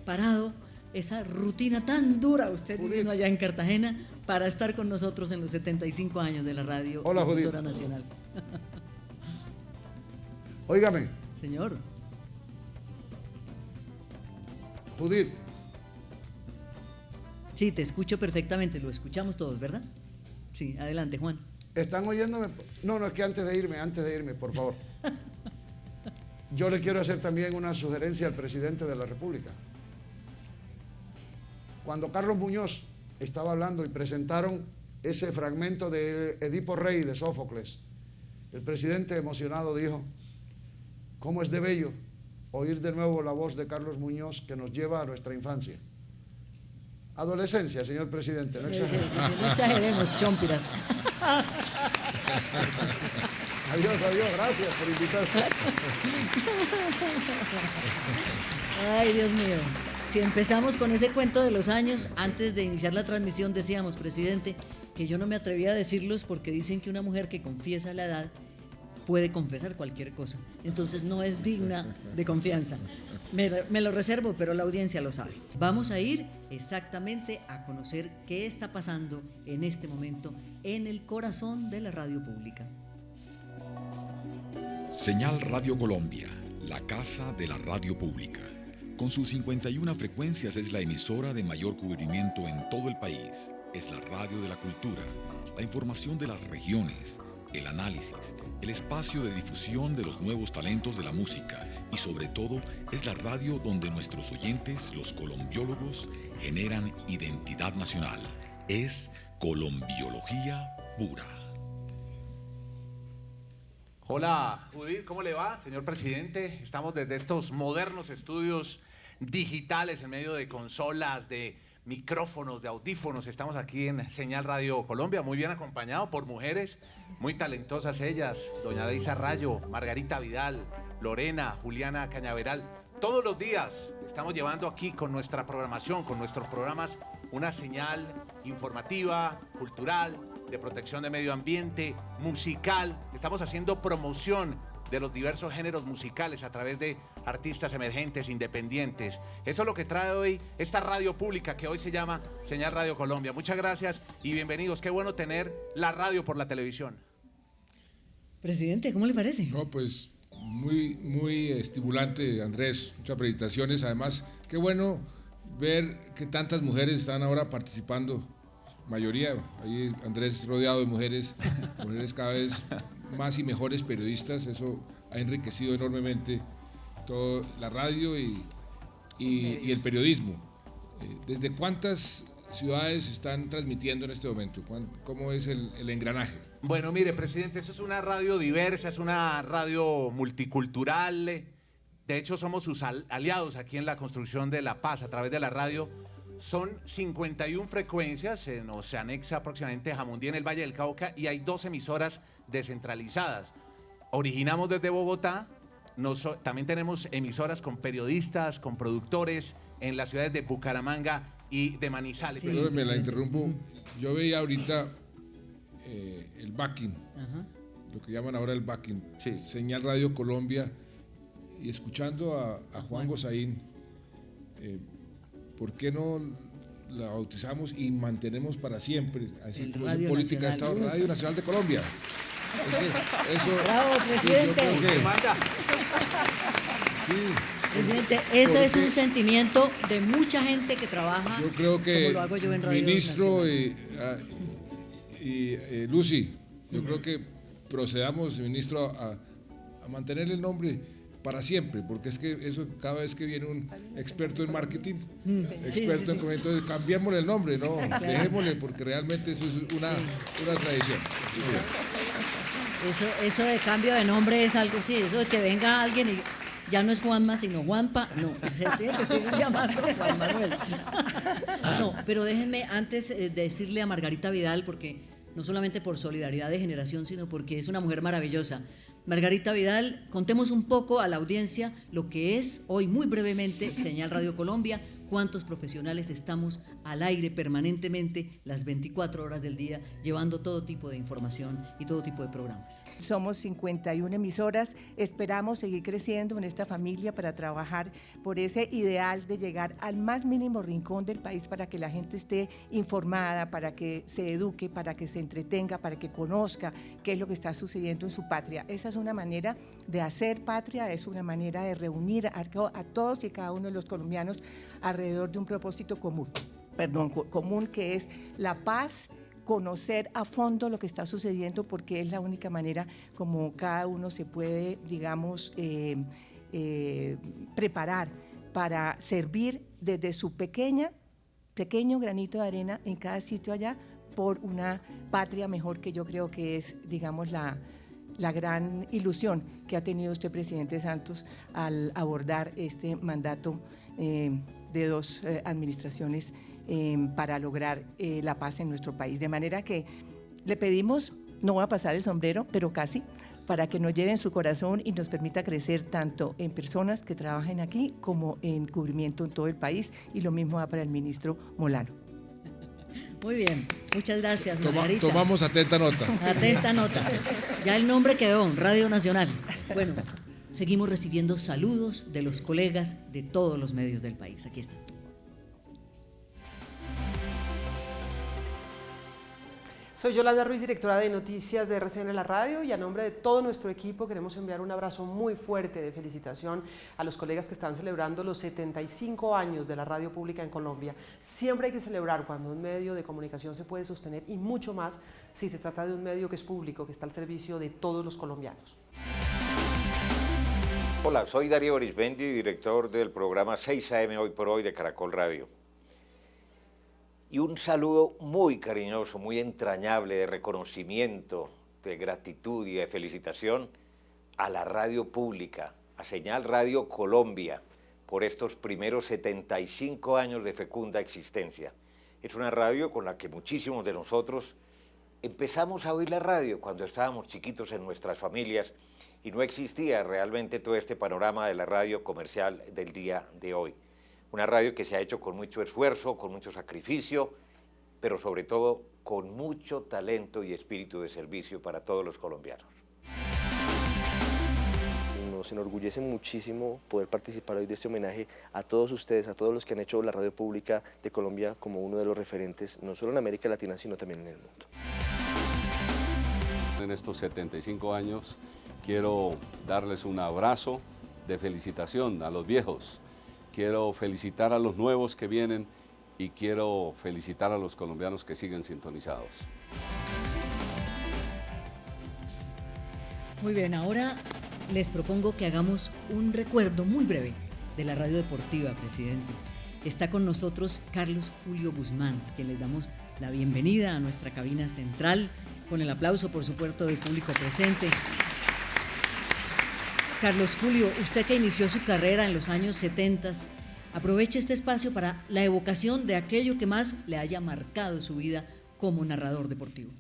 parado esa rutina tan dura, usted viviendo allá en Cartagena, para estar con nosotros en los 75 años de la Radio Difusora Nacional. Óigame. Señor. Judith. Sí, te escucho perfectamente, lo escuchamos todos, ¿verdad? Sí, adelante, Juan. ¿Están oyéndome? No, es que antes de irme, por favor. Yo le quiero hacer también una sugerencia al presidente de la República. Cuando Carlos Muñoz estaba hablando y presentaron ese fragmento de Edipo Rey de Sófocles, el presidente emocionado dijo: ¿cómo es de bello oír de nuevo la voz de Carlos Muñoz que nos lleva a nuestra infancia? Adolescencia, señor presidente, no exageremos. Sí, no exageremos, chompiras. Adiós, gracias por invitarme. Ay, Dios mío. Si empezamos con ese cuento de los años, antes de iniciar la transmisión decíamos, presidente, que yo no me atrevía a decirlos porque dicen que una mujer que confiesa la edad puede confesar cualquier cosa. Entonces no es digna de confianza. Me lo reservo, pero la audiencia lo sabe. Vamos a ir exactamente a conocer qué está pasando en este momento en el corazón de la radio pública. Señal Radio Colombia, la casa de la radio pública. Con sus 51 frecuencias es la emisora de mayor cubrimiento en todo el país. Es la radio de la cultura, la información de las regiones, el análisis, el espacio de difusión de los nuevos talentos de la música y sobre todo es la radio donde nuestros oyentes, los colombiólogos, generan identidad nacional. Es colombiología pura. Hola, Judith, ¿cómo le va, señor presidente? Estamos desde estos modernos estudios digitales en medio de consolas, de micrófonos, de audífonos. Estamos aquí en Señal Radio Colombia, muy bien acompañado por mujeres muy talentosas ellas, doña Deisa Rayo, Margarita Vidal, Lorena, Juliana Cañaveral. Todos los días estamos llevando aquí con nuestra programación, con nuestros programas, una señal informativa, cultural, de protección de medio ambiente, musical. Estamos haciendo promoción de los diversos géneros musicales a través de artistas emergentes, independientes. Eso es lo que trae hoy esta radio pública que hoy se llama Señal Radio Colombia. Muchas gracias y bienvenidos. Qué bueno tener la radio por la televisión. Presidente, ¿cómo le parece? No, pues muy estimulante, Andrés. Muchas felicitaciones. Además, qué bueno ver que tantas mujeres están ahora participando. Mayoría, ahí Andrés rodeado de mujeres cada vez más y mejores periodistas. Eso ha enriquecido enormemente toda la radio y el periodismo. ¿Desde cuántas ciudades están transmitiendo en este momento? ¿Cómo es el engranaje? Bueno, mire, presidente, eso es una radio diversa, es una radio multicultural. De hecho, somos sus aliados aquí en la construcción de la paz a través de la radio. Son 51 frecuencias, se nos anexa aproximadamente Jamundí en el Valle del Cauca y hay 2 emisoras descentralizadas. Originamos desde Bogotá, también tenemos emisoras con periodistas, con productores en las ciudades de Bucaramanga y de Manizales. Sí, me la interrumpo. Yo veía ahorita el backing, lo que llaman ahora el backing, Señal Radio Colombia, y escuchando a Juan Gozaín, ¿por qué no la bautizamos y mantenemos para siempre, así como es en política de Estado, Radio Nacional de Colombia? Eso, bravo, presidente. Presidente, ese es un sentimiento de mucha gente que trabaja. Yo creo que como lo hago yo en Radio ministro y Lucy, yo creo que procedamos, ministro, a mantener el nombre para siempre, porque es que eso cada vez que viene un experto en marketing, experto en comentarios, cambiémosle el nombre, no, dejémosle, porque realmente eso es una tradición. Eso de cambio de nombre es algo así, eso de que venga alguien y ya no es Juanma, sino Juanpa, no, se tiene que seguir llamando Juan Manuel. No, pero déjenme antes decirle a Margarita Vidal, porque no solamente por solidaridad de generación, sino porque es una mujer maravillosa. Margarita Vidal, contemos un poco a la audiencia lo que es hoy muy brevemente Señal Radio Colombia, cuántos profesionales estamos al aire permanentemente las 24 horas del día llevando todo tipo de información y todo tipo de programas. Somos 51 emisoras, esperamos seguir creciendo en esta familia para trabajar por ese ideal de llegar al más mínimo rincón del país para que la gente esté informada, para que se eduque, para que se entretenga, para que conozca qué es lo que está sucediendo en su patria. Esa es una manera de hacer patria, es una manera de reunir a todos y cada uno de los colombianos alrededor de un propósito común, que es la paz, conocer a fondo lo que está sucediendo, porque es la única manera como cada uno se puede, digamos, preparar para servir desde su pequeño granito de arena en cada sitio allá por una patria mejor, que yo creo que es, digamos, la gran ilusión que ha tenido usted, presidente Santos, al abordar este mandato de dos administraciones para lograr la paz en nuestro país. De manera que le pedimos, no va a pasar el sombrero, pero casi, para que nos lleve en su corazón y nos permita crecer tanto en personas que trabajen aquí como en cubrimiento en todo el país, y lo mismo va para el ministro Molano. Muy bien, muchas gracias, Margarita. Tomamos atenta nota. Atenta nota. Ya el nombre quedó, Radio Nacional. Bueno, seguimos recibiendo saludos de los colegas de todos los medios del país. Aquí está. Soy Yolanda Ruiz, directora de Noticias de RCN La Radio, y a nombre de todo nuestro equipo queremos enviar un abrazo muy fuerte de felicitación a los colegas que están celebrando los 75 años de la radio pública en Colombia. Siempre hay que celebrar cuando un medio de comunicación se puede sostener, y mucho más si se trata de un medio que es público, que está al servicio de todos los colombianos. Hola, soy Darío Arismendi, director del programa 6 AM Hoy por Hoy de Caracol Radio. Y un saludo muy cariñoso, muy entrañable de reconocimiento, de gratitud y de felicitación a la radio pública, a Señal Radio Colombia, por estos primeros 75 años de fecunda existencia. Es una radio con la que muchísimos de nosotros empezamos a oír la radio cuando estábamos chiquitos en nuestras familias y no existía realmente todo este panorama de la radio comercial del día de hoy. Una radio que se ha hecho con mucho esfuerzo, con mucho sacrificio, pero sobre todo con mucho talento y espíritu de servicio para todos los colombianos. Nos enorgullece muchísimo poder participar hoy de este homenaje a todos ustedes, a todos los que han hecho la radio pública de Colombia como uno de los referentes, no solo en América Latina, sino también en el mundo. En estos 75 años quiero darles un abrazo de felicitación a los viejos. Quiero felicitar a los nuevos que vienen y quiero felicitar a los colombianos que siguen sintonizados. Muy bien, ahora les propongo que hagamos un recuerdo muy breve de la radio deportiva, presidente. Está con nosotros Carlos Julio Guzmán, a quien les damos la bienvenida a nuestra cabina central, con el aplauso, por supuesto, del público presente. Carlos Julio, usted que inició su carrera en los años 70, aproveche este espacio para la evocación de aquello que más le haya marcado su vida como narrador deportivo.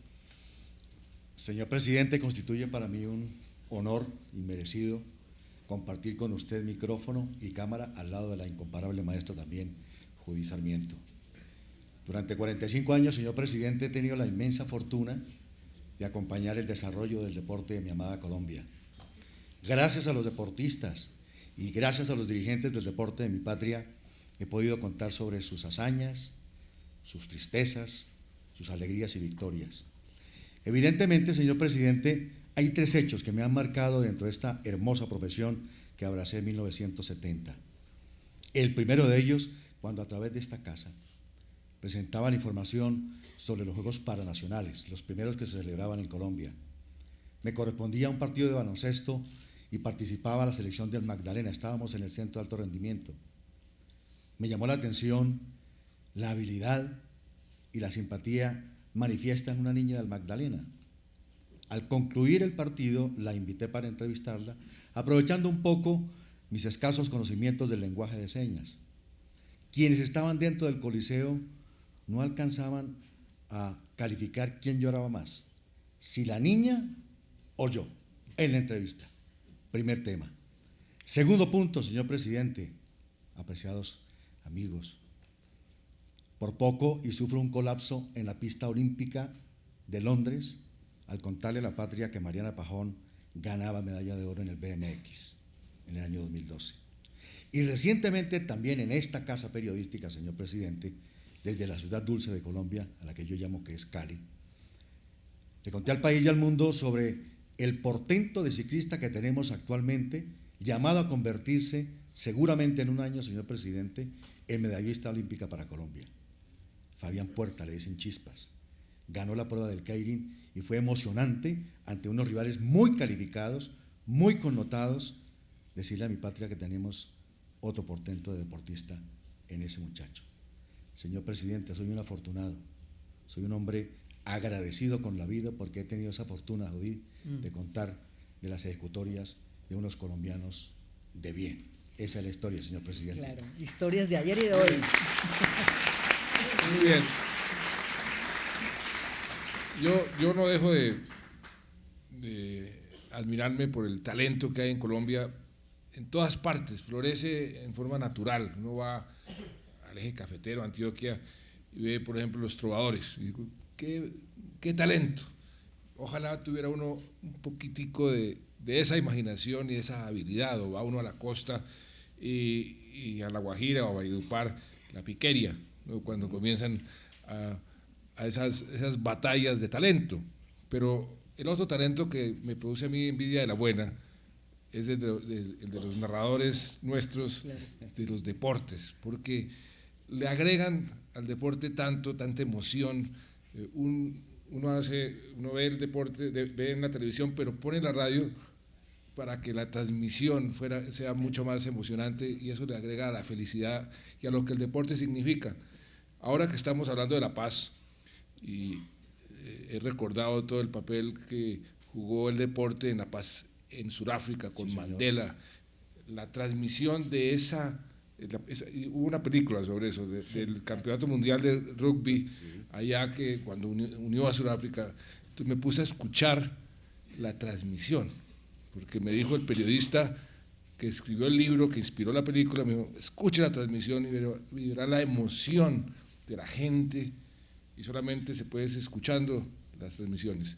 Señor presidente, constituye para mí un honor inmerecido compartir con usted micrófono y cámara al lado de la incomparable maestra también, Judy Sarmiento. Durante 45 años, señor presidente, he tenido la inmensa fortuna de acompañar el desarrollo del deporte de mi amada Colombia. Gracias a los deportistas y gracias a los dirigentes del deporte de mi patria, he podido contar sobre sus hazañas, sus tristezas, sus alegrías y victorias. Evidentemente, señor presidente, hay 3 hechos que me han marcado dentro de esta hermosa profesión que abracé en 1970. El primero de ellos, cuando a través de esta casa presentaban información sobre los Juegos Paranacionales, los primeros que se celebraban en Colombia. Me correspondía un partido de baloncesto y participaba la selección del Magdalena, estábamos en el centro de alto rendimiento. Me llamó la atención la habilidad y la simpatía manifiesta en una niña del Magdalena. Al concluir el partido, la invité para entrevistarla, aprovechando un poco mis escasos conocimientos del lenguaje de señas. Quienes estaban dentro del Coliseo no alcanzaban a calificar quién lloraba más, si la niña o yo, en la entrevista. Primer tema. Segundo punto, señor presidente, apreciados amigos, por poco y sufro un colapso en la pista olímpica de Londres al contarle a la patria que Mariana Pajón ganaba medalla de oro en el BMX en el año 2012. Y recientemente también en esta casa periodística, señor presidente, desde la ciudad dulce de Colombia, a la que yo llamo que es Cali, le conté al país y al mundo sobre el portento de ciclista que tenemos actualmente, llamado a convertirse seguramente en un año, señor presidente, en medallista olímpica para Colombia. Fabián Puerta, le dicen Chispas, ganó la prueba del Keirin y fue emocionante ante unos rivales muy calificados, muy connotados, decirle a mi patria que tenemos otro portento de deportista en ese muchacho. Señor presidente, soy un afortunado, soy un hombre agradecido con la vida porque he tenido esa fortuna, Judith, de contar de las ejecutorias de unos colombianos de bien. Esa es la historia, señor presidente. Claro, historias de ayer y de hoy. Muy bien. Yo no dejo de admirarme por el talento que hay en Colombia en todas partes, florece en forma natural. Uno va al eje cafetero, Antioquia, y ve, por ejemplo, los trovadores. Y digo, qué talento. Ojalá tuviera uno un poquitico de esa imaginación y de esa habilidad, o va uno a la costa y a La Guajira o a Valledupar, la piquería, ¿no? Cuando comienzan a esas batallas de talento. Pero el otro talento que me produce a mí envidia de la buena es el de los narradores nuestros, claro, de los deportes, porque le agregan al deporte tanta emoción. Uno ve el deporte, ve en la televisión, pero pone la radio para que la transmisión sea mucho más emocionante, y eso le agrega a la felicidad y a lo que el deporte significa. Ahora que estamos hablando de la paz, y he recordado todo el papel que jugó el deporte en la paz en Sudáfrica con Mandela, la transmisión de hubo una película sobre eso, del Campeonato Mundial de Rugby, allá que cuando unió a Sudáfrica, entonces me puse a escuchar la transmisión, porque me dijo el periodista que escribió el libro, que inspiró la película, me dijo, escuche la transmisión y verá la emoción de la gente, y solamente se puede ir escuchando las transmisiones.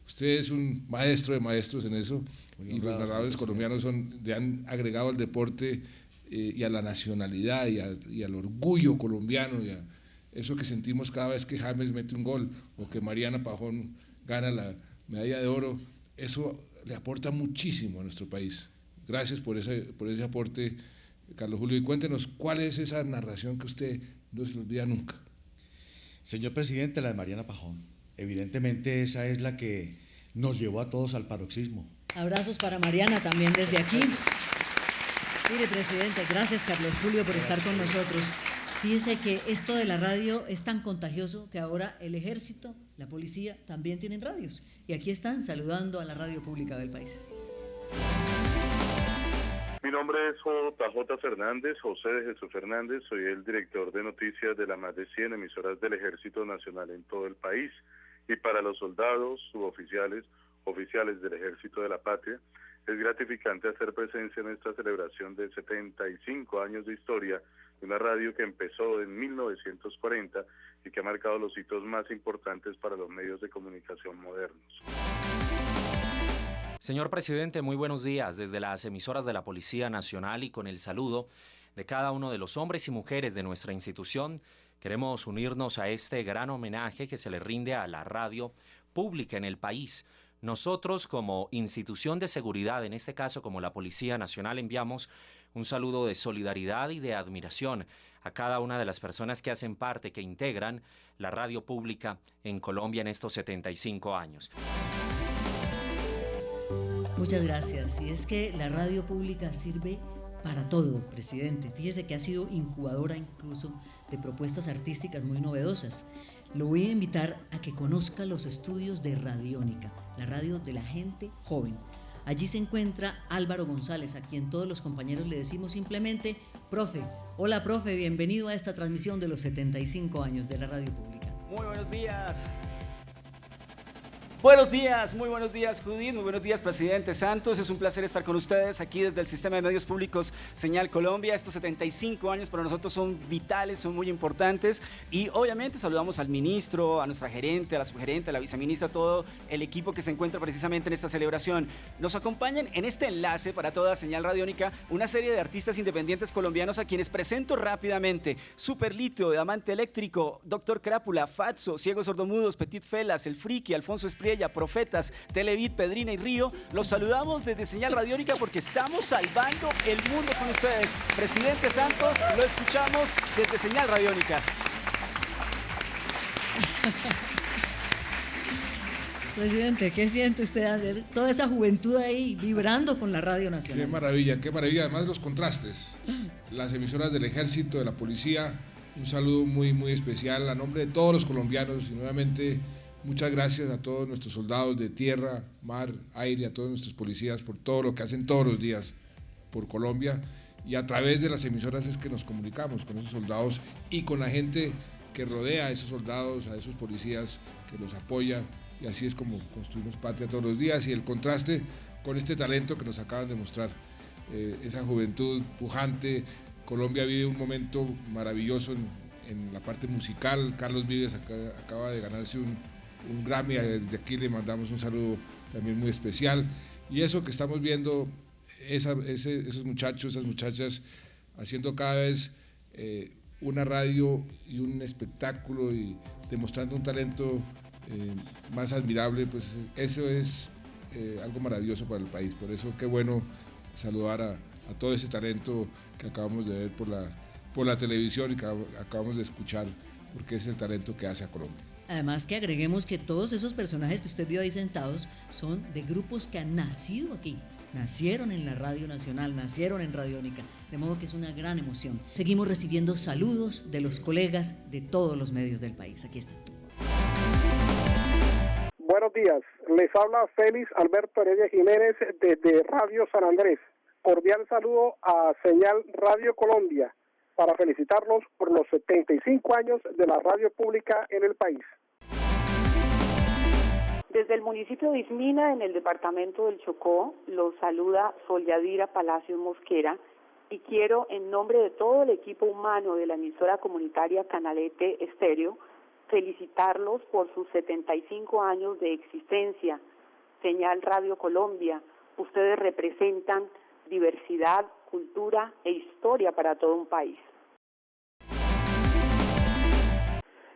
Usted es un maestro de maestros en eso, y los narradores colombianos le han agregado al deporte y a la nacionalidad y al orgullo colombiano, y a eso que sentimos cada vez que James mete un gol o que Mariana Pajón gana la medalla de oro. Eso le aporta muchísimo a nuestro país. Gracias por ese aporte, Carlos Julio, y cuéntenos cuál es esa narración que usted no se le olvida nunca. Señor presidente, la de Mariana Pajón. Evidentemente esa es la que nos llevó a todos al paroxismo. Abrazos para Mariana también desde aquí. Mire, presidente, gracias Carlos Julio por estar con nosotros. Fíjense que esto de la radio es tan contagioso que ahora el ejército, la policía también tienen radios. Y aquí están saludando a la radio pública del país. Mi nombre es JJ Fernández, José de Jesús Fernández, soy el director de noticias de las más de 100 emisoras del Ejército Nacional en todo el país. Y para los soldados, suboficiales, oficiales del Ejército de la Patria. Es gratificante hacer presencia en esta celebración de 75 años de historia de una radio que empezó en 1940 y que ha marcado los hitos más importantes para los medios de comunicación modernos. Señor presidente, muy buenos días desde las emisoras de la Policía Nacional y con el saludo de cada uno de los hombres y mujeres de nuestra institución. Queremos unirnos a este gran homenaje que se le rinde a la radio pública en el país. Nosotros, como institución de seguridad, en este caso como la Policía Nacional, enviamos un saludo de solidaridad y de admiración a cada una de las personas que hacen parte, que integran la radio pública en Colombia en estos 75 años. Muchas gracias. Y es que la radio pública sirve para todo, presidente. Fíjese que ha sido incubadora incluso de propuestas artísticas muy novedosas. Lo voy a invitar a que conozca los estudios de Radiónica, la radio de la gente joven. Allí se encuentra Álvaro González, a quien todos los compañeros le decimos simplemente, profe. Hola, profe, bienvenido a esta transmisión de los 75 años de la radio pública. Muy buenos días. Muy buenos días Judith, muy buenos días presidente Santos, es un placer estar con ustedes aquí desde el Sistema de Medios Públicos Señal Colombia. Estos 75 años para nosotros son vitales, son muy importantes y obviamente saludamos al ministro, a nuestra gerente, a la subgerente, a la viceministra, a todo el equipo que se encuentra precisamente en esta celebración. Nos acompañan en este enlace para toda Señal Radiónica una serie de artistas independientes colombianos a quienes presento rápidamente: Superlito, Diamante Eléctrico, Doctor Crápula, Fatso, Ciegos Sordomudos, Petit Felas, El Friki, Alfonso Espriella, Profetas, Televid, Pedrina y Río. Los saludamos desde Señal Radiónica porque estamos salvando el mundo con ustedes. Presidente Santos, lo escuchamos desde Señal Radiónica. Presidente, ¿qué siente usted al ver toda esa juventud ahí vibrando con la Radio Nacional? Qué maravilla, qué maravilla. Además los contrastes. Las emisoras del Ejército, de la Policía, un saludo muy, muy especial a nombre de todos los colombianos y nuevamente muchas gracias a todos nuestros soldados de tierra, mar, aire, a todos nuestros policías por todo lo que hacen todos los días por Colombia, y a través de las emisoras es que nos comunicamos con esos soldados y con la gente que rodea a esos soldados, a esos policías que los apoya, y así es como construimos patria todos los días. Y el contraste con este talento que nos acaban de mostrar, esa juventud pujante. Colombia vive un momento maravilloso en la parte musical. Carlos Vives acaba de ganarse un Grammy, desde aquí le mandamos un saludo también muy especial. Y eso que estamos viendo, esos muchachos, esas muchachas haciendo cada vez una radio y un espectáculo y demostrando un talento más admirable, pues eso es algo maravilloso para el país. Por eso qué bueno saludar a todo ese talento que acabamos de ver por la televisión y que acabamos de escuchar, porque es el talento que hace a Colombia. Además que agreguemos que todos esos personajes que usted vio ahí sentados son de grupos que han nacido aquí, nacieron en la Radio Nacional, nacieron en Radiónica, de modo que es una gran emoción. Seguimos recibiendo saludos de los colegas de todos los medios del país. Aquí está. Buenos días, les habla Félix Alberto Heredia Jiménez desde Radio San Andrés. Cordial saludo a Señal Radio Colombia para felicitarlos por los 75 años de la radio pública en el país. Desde el municipio de Ismina, en el departamento del Chocó, los saluda Solyadira Palacios Mosquera y quiero, en nombre de todo el equipo humano de la emisora comunitaria Canalete Estéreo, felicitarlos por sus 75 años de existencia. Señal Radio Colombia, ustedes representan diversidad, cultura e historia para todo un país.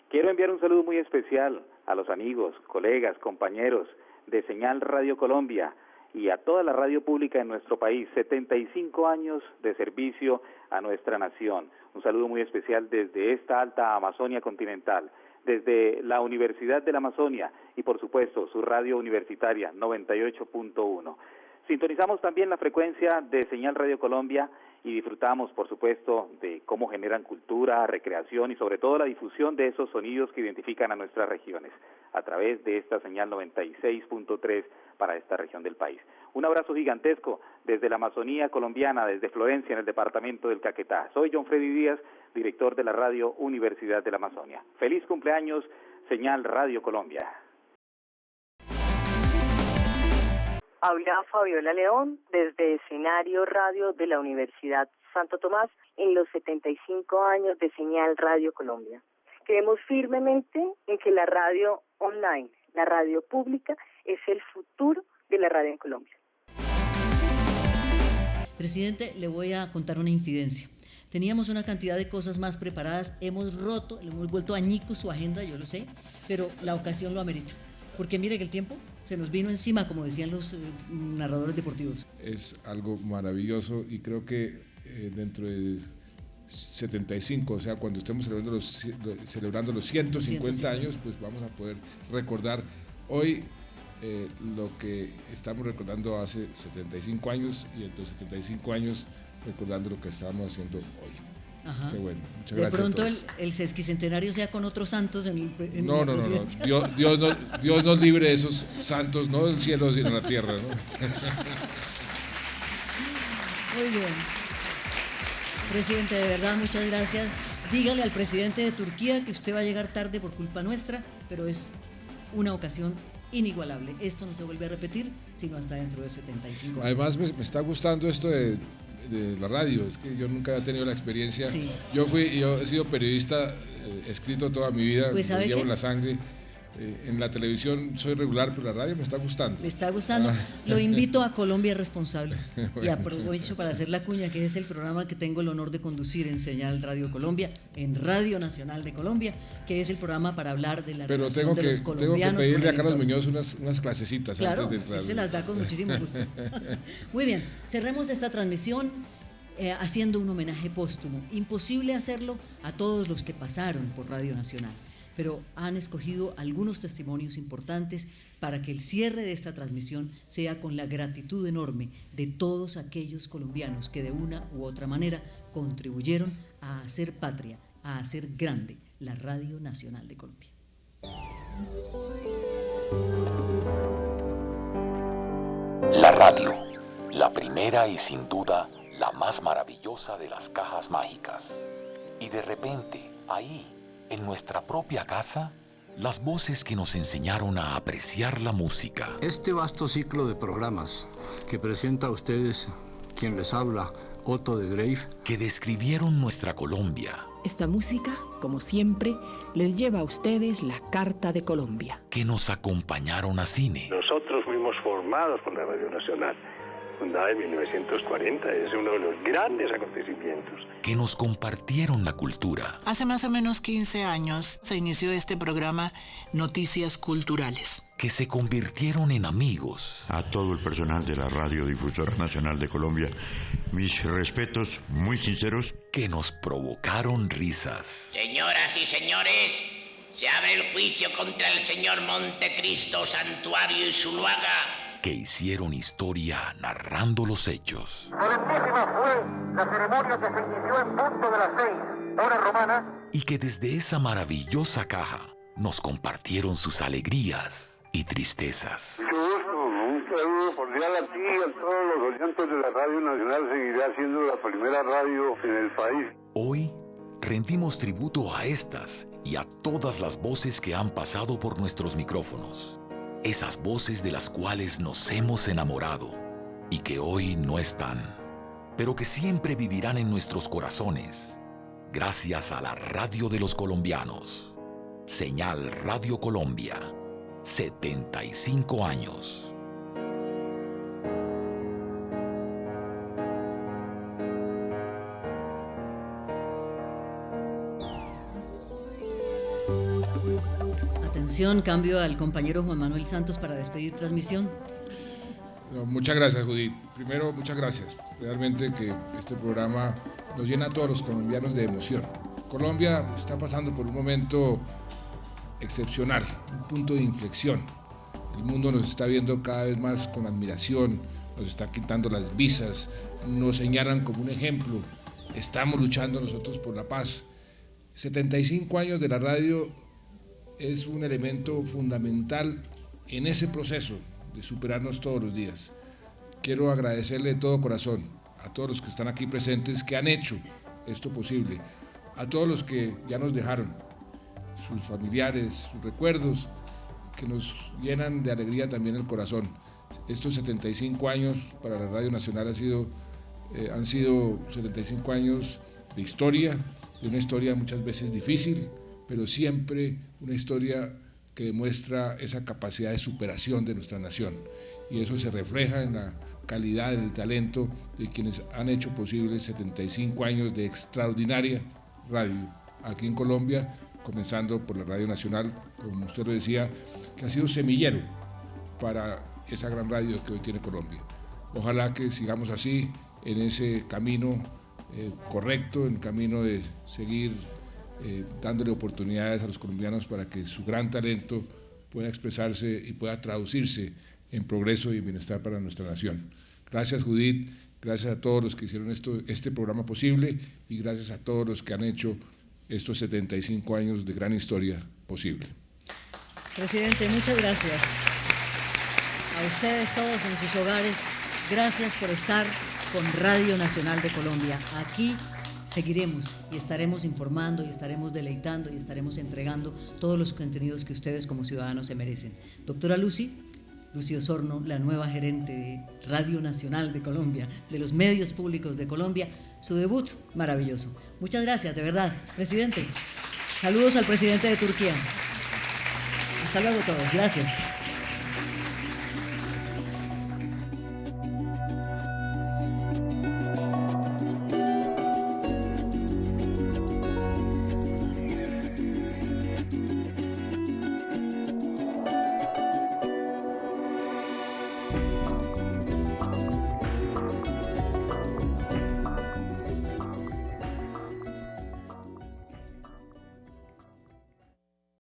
Quiero enviar un saludo muy especial a los amigos, colegas, compañeros de Señal Radio Colombia y a toda la radio pública en nuestro país. 75 años de servicio a nuestra nación. Un saludo muy especial desde esta alta Amazonia continental, desde la Universidad de la Amazonia y por supuesto su radio universitaria 98.1. Sintonizamos también la frecuencia de Señal Radio Colombia y disfrutamos, por supuesto, de cómo generan cultura, recreación y sobre todo la difusión de esos sonidos que identifican a nuestras regiones a través de esta señal 96.3 para esta región del país. Un abrazo gigantesco desde la Amazonía colombiana, desde Florencia, en el departamento del Caquetá. Soy John Freddy Díaz, director de la Radio Universidad de la Amazonia. Feliz cumpleaños, Señal Radio Colombia. Habla Fabiola León desde Escenario Radio de la Universidad Santo Tomás en los 75 años de Señal Radio Colombia. Creemos firmemente en que la radio online, la radio pública, es el futuro de la radio en Colombia. Presidente, le voy a contar una infidencia. Teníamos una cantidad de cosas más preparadas, hemos vuelto añicos su agenda, yo lo sé, pero la ocasión lo amerita. Porque mire que el tiempo se nos vino encima, como decían los narradores deportivos. Es algo maravilloso y creo que dentro de 75, o sea, cuando estemos celebrando los 150 años, pues vamos a poder recordar hoy lo que estamos recordando hace 75 años y dentro de 75 años recordando lo que estábamos haciendo hoy. Ajá. Qué bueno, muchas de gracias. Pronto el sesquicentenario sea con otros santos en no. Dios nos libre de esos santos, no del cielo sino de la tierra, ¿no? Muy bien. Presidente, de verdad, muchas gracias. Dígale al presidente de Turquía que usted va a llegar tarde por culpa nuestra, pero es una ocasión inigualable. Esto no se vuelve a repetir, sino hasta dentro de 75 años. Además, me está gustando esto de la radio, es que yo nunca he tenido la experiencia. Sí. Yo he sido periodista, escrito toda mi vida, pues lo llevo en la sangre. En la televisión soy regular, pero la radio me está gustando. ¿Le está gustando? Lo invito a Colombia Responsable. Bueno. Y aprovecho para hacer la cuña, que es el programa que tengo el honor de conducir en Señal Radio Colombia, en Radio Nacional de Colombia, que es el programa para hablar de la relación de los colombianos. Tengo que pedirle a Carlos Muñoz unas clasecitas, claro, antes de entrar. Él se las da con muchísimo gusto. Muy bien, cerremos esta transmisión haciendo un homenaje póstumo. Imposible hacerlo a todos los que pasaron por Radio Nacional, pero han escogido algunos testimonios importantes para que el cierre de esta transmisión sea con la gratitud enorme de todos aquellos colombianos que de una u otra manera contribuyeron a hacer patria, a hacer grande la Radio Nacional de Colombia. La radio, la primera y sin duda la más maravillosa de las cajas mágicas. Y de repente, ahí, en nuestra propia casa, las voces que nos enseñaron a apreciar la música. Este vasto ciclo de programas que presenta a ustedes quien les habla, Otto de Greif, que describieron nuestra Colombia. Esta música, como siempre, les lleva a ustedes la Carta de Colombia. Que nos acompañaron a cine. Nosotros fuimos formados por la Radio Nacional, fundada en 1940, es uno de los grandes acontecimientos. Que nos compartieron la cultura. Hace más o menos 15 años se inició este programa Noticias Culturales. Que se convirtieron en amigos. A todo el personal de la Radiodifusora Nacional de Colombia, mis respetos muy sinceros. Que nos provocaron risas. Señoras y señores, se abre el juicio contra el señor Montecristo, Santuario y Zuluaga. Que hicieron historia narrando los hechos. Solemnísima fue la ceremonia que se inició en punto de las 6, hora romana. Y que desde esa maravillosa caja nos compartieron sus alegrías y tristezas. Un saludo cordial a ti y a todos los oyentes de la Radio Nacional. Seguirá siendo la primera radio en el país. Hoy rendimos tributo a estas y a todas las voces que han pasado por nuestros micrófonos. Esas voces de las cuales nos hemos enamorado y que hoy no están, pero que siempre vivirán en nuestros corazones, gracias a la radio de los colombianos. Señal Radio Colombia, 75 años. Atención, cambio al compañero Juan Manuel Santos para despedir transmisión. No, muchas gracias, Judith. Primero, muchas gracias. Realmente que este programa nos llena a todos los colombianos de emoción. Colombia está pasando por un momento excepcional, un punto de inflexión. El mundo nos está viendo cada vez más con admiración, nos está quitando las visas, nos señalan como un ejemplo. Estamos luchando nosotros por la paz. 75 años de la radio es un elemento fundamental en ese proceso de superarnos todos los días. Quiero agradecerle de todo corazón a todos los que están aquí presentes, que han hecho esto posible, a todos los que ya nos dejaron, sus familiares, sus recuerdos, que nos llenan de alegría también el corazón. Estos 75 años para la Radio Nacional han sido 75 años de historia, de una historia muchas veces difícil, pero siempre una historia que demuestra esa capacidad de superación de nuestra nación. Y eso se refleja en la calidad, en el talento de quienes han hecho posible 75 años de extraordinaria radio aquí en Colombia, comenzando por la Radio Nacional, como usted lo decía, que ha sido semillero para esa gran radio que hoy tiene Colombia. Ojalá que sigamos así, en ese camino correcto, en el camino de seguir dándole oportunidades a los colombianos para que su gran talento pueda expresarse y pueda traducirse en progreso y bienestar para nuestra nación. Gracias, Judith, gracias a todos los que hicieron este programa posible y gracias a todos los que han hecho estos 75 años de gran historia posible. Presidente, muchas gracias. A ustedes todos en sus hogares, gracias por estar con Radio Nacional de Colombia. Aquí seguiremos y estaremos informando y estaremos deleitando y estaremos entregando todos los contenidos que ustedes como ciudadanos se merecen. Doctora Lucy Osorno, la nueva gerente de Radio Nacional de Colombia, de los medios públicos de Colombia, su debut maravilloso. Muchas gracias, de verdad. Presidente, saludos al presidente de Turquía. Hasta luego todos, gracias.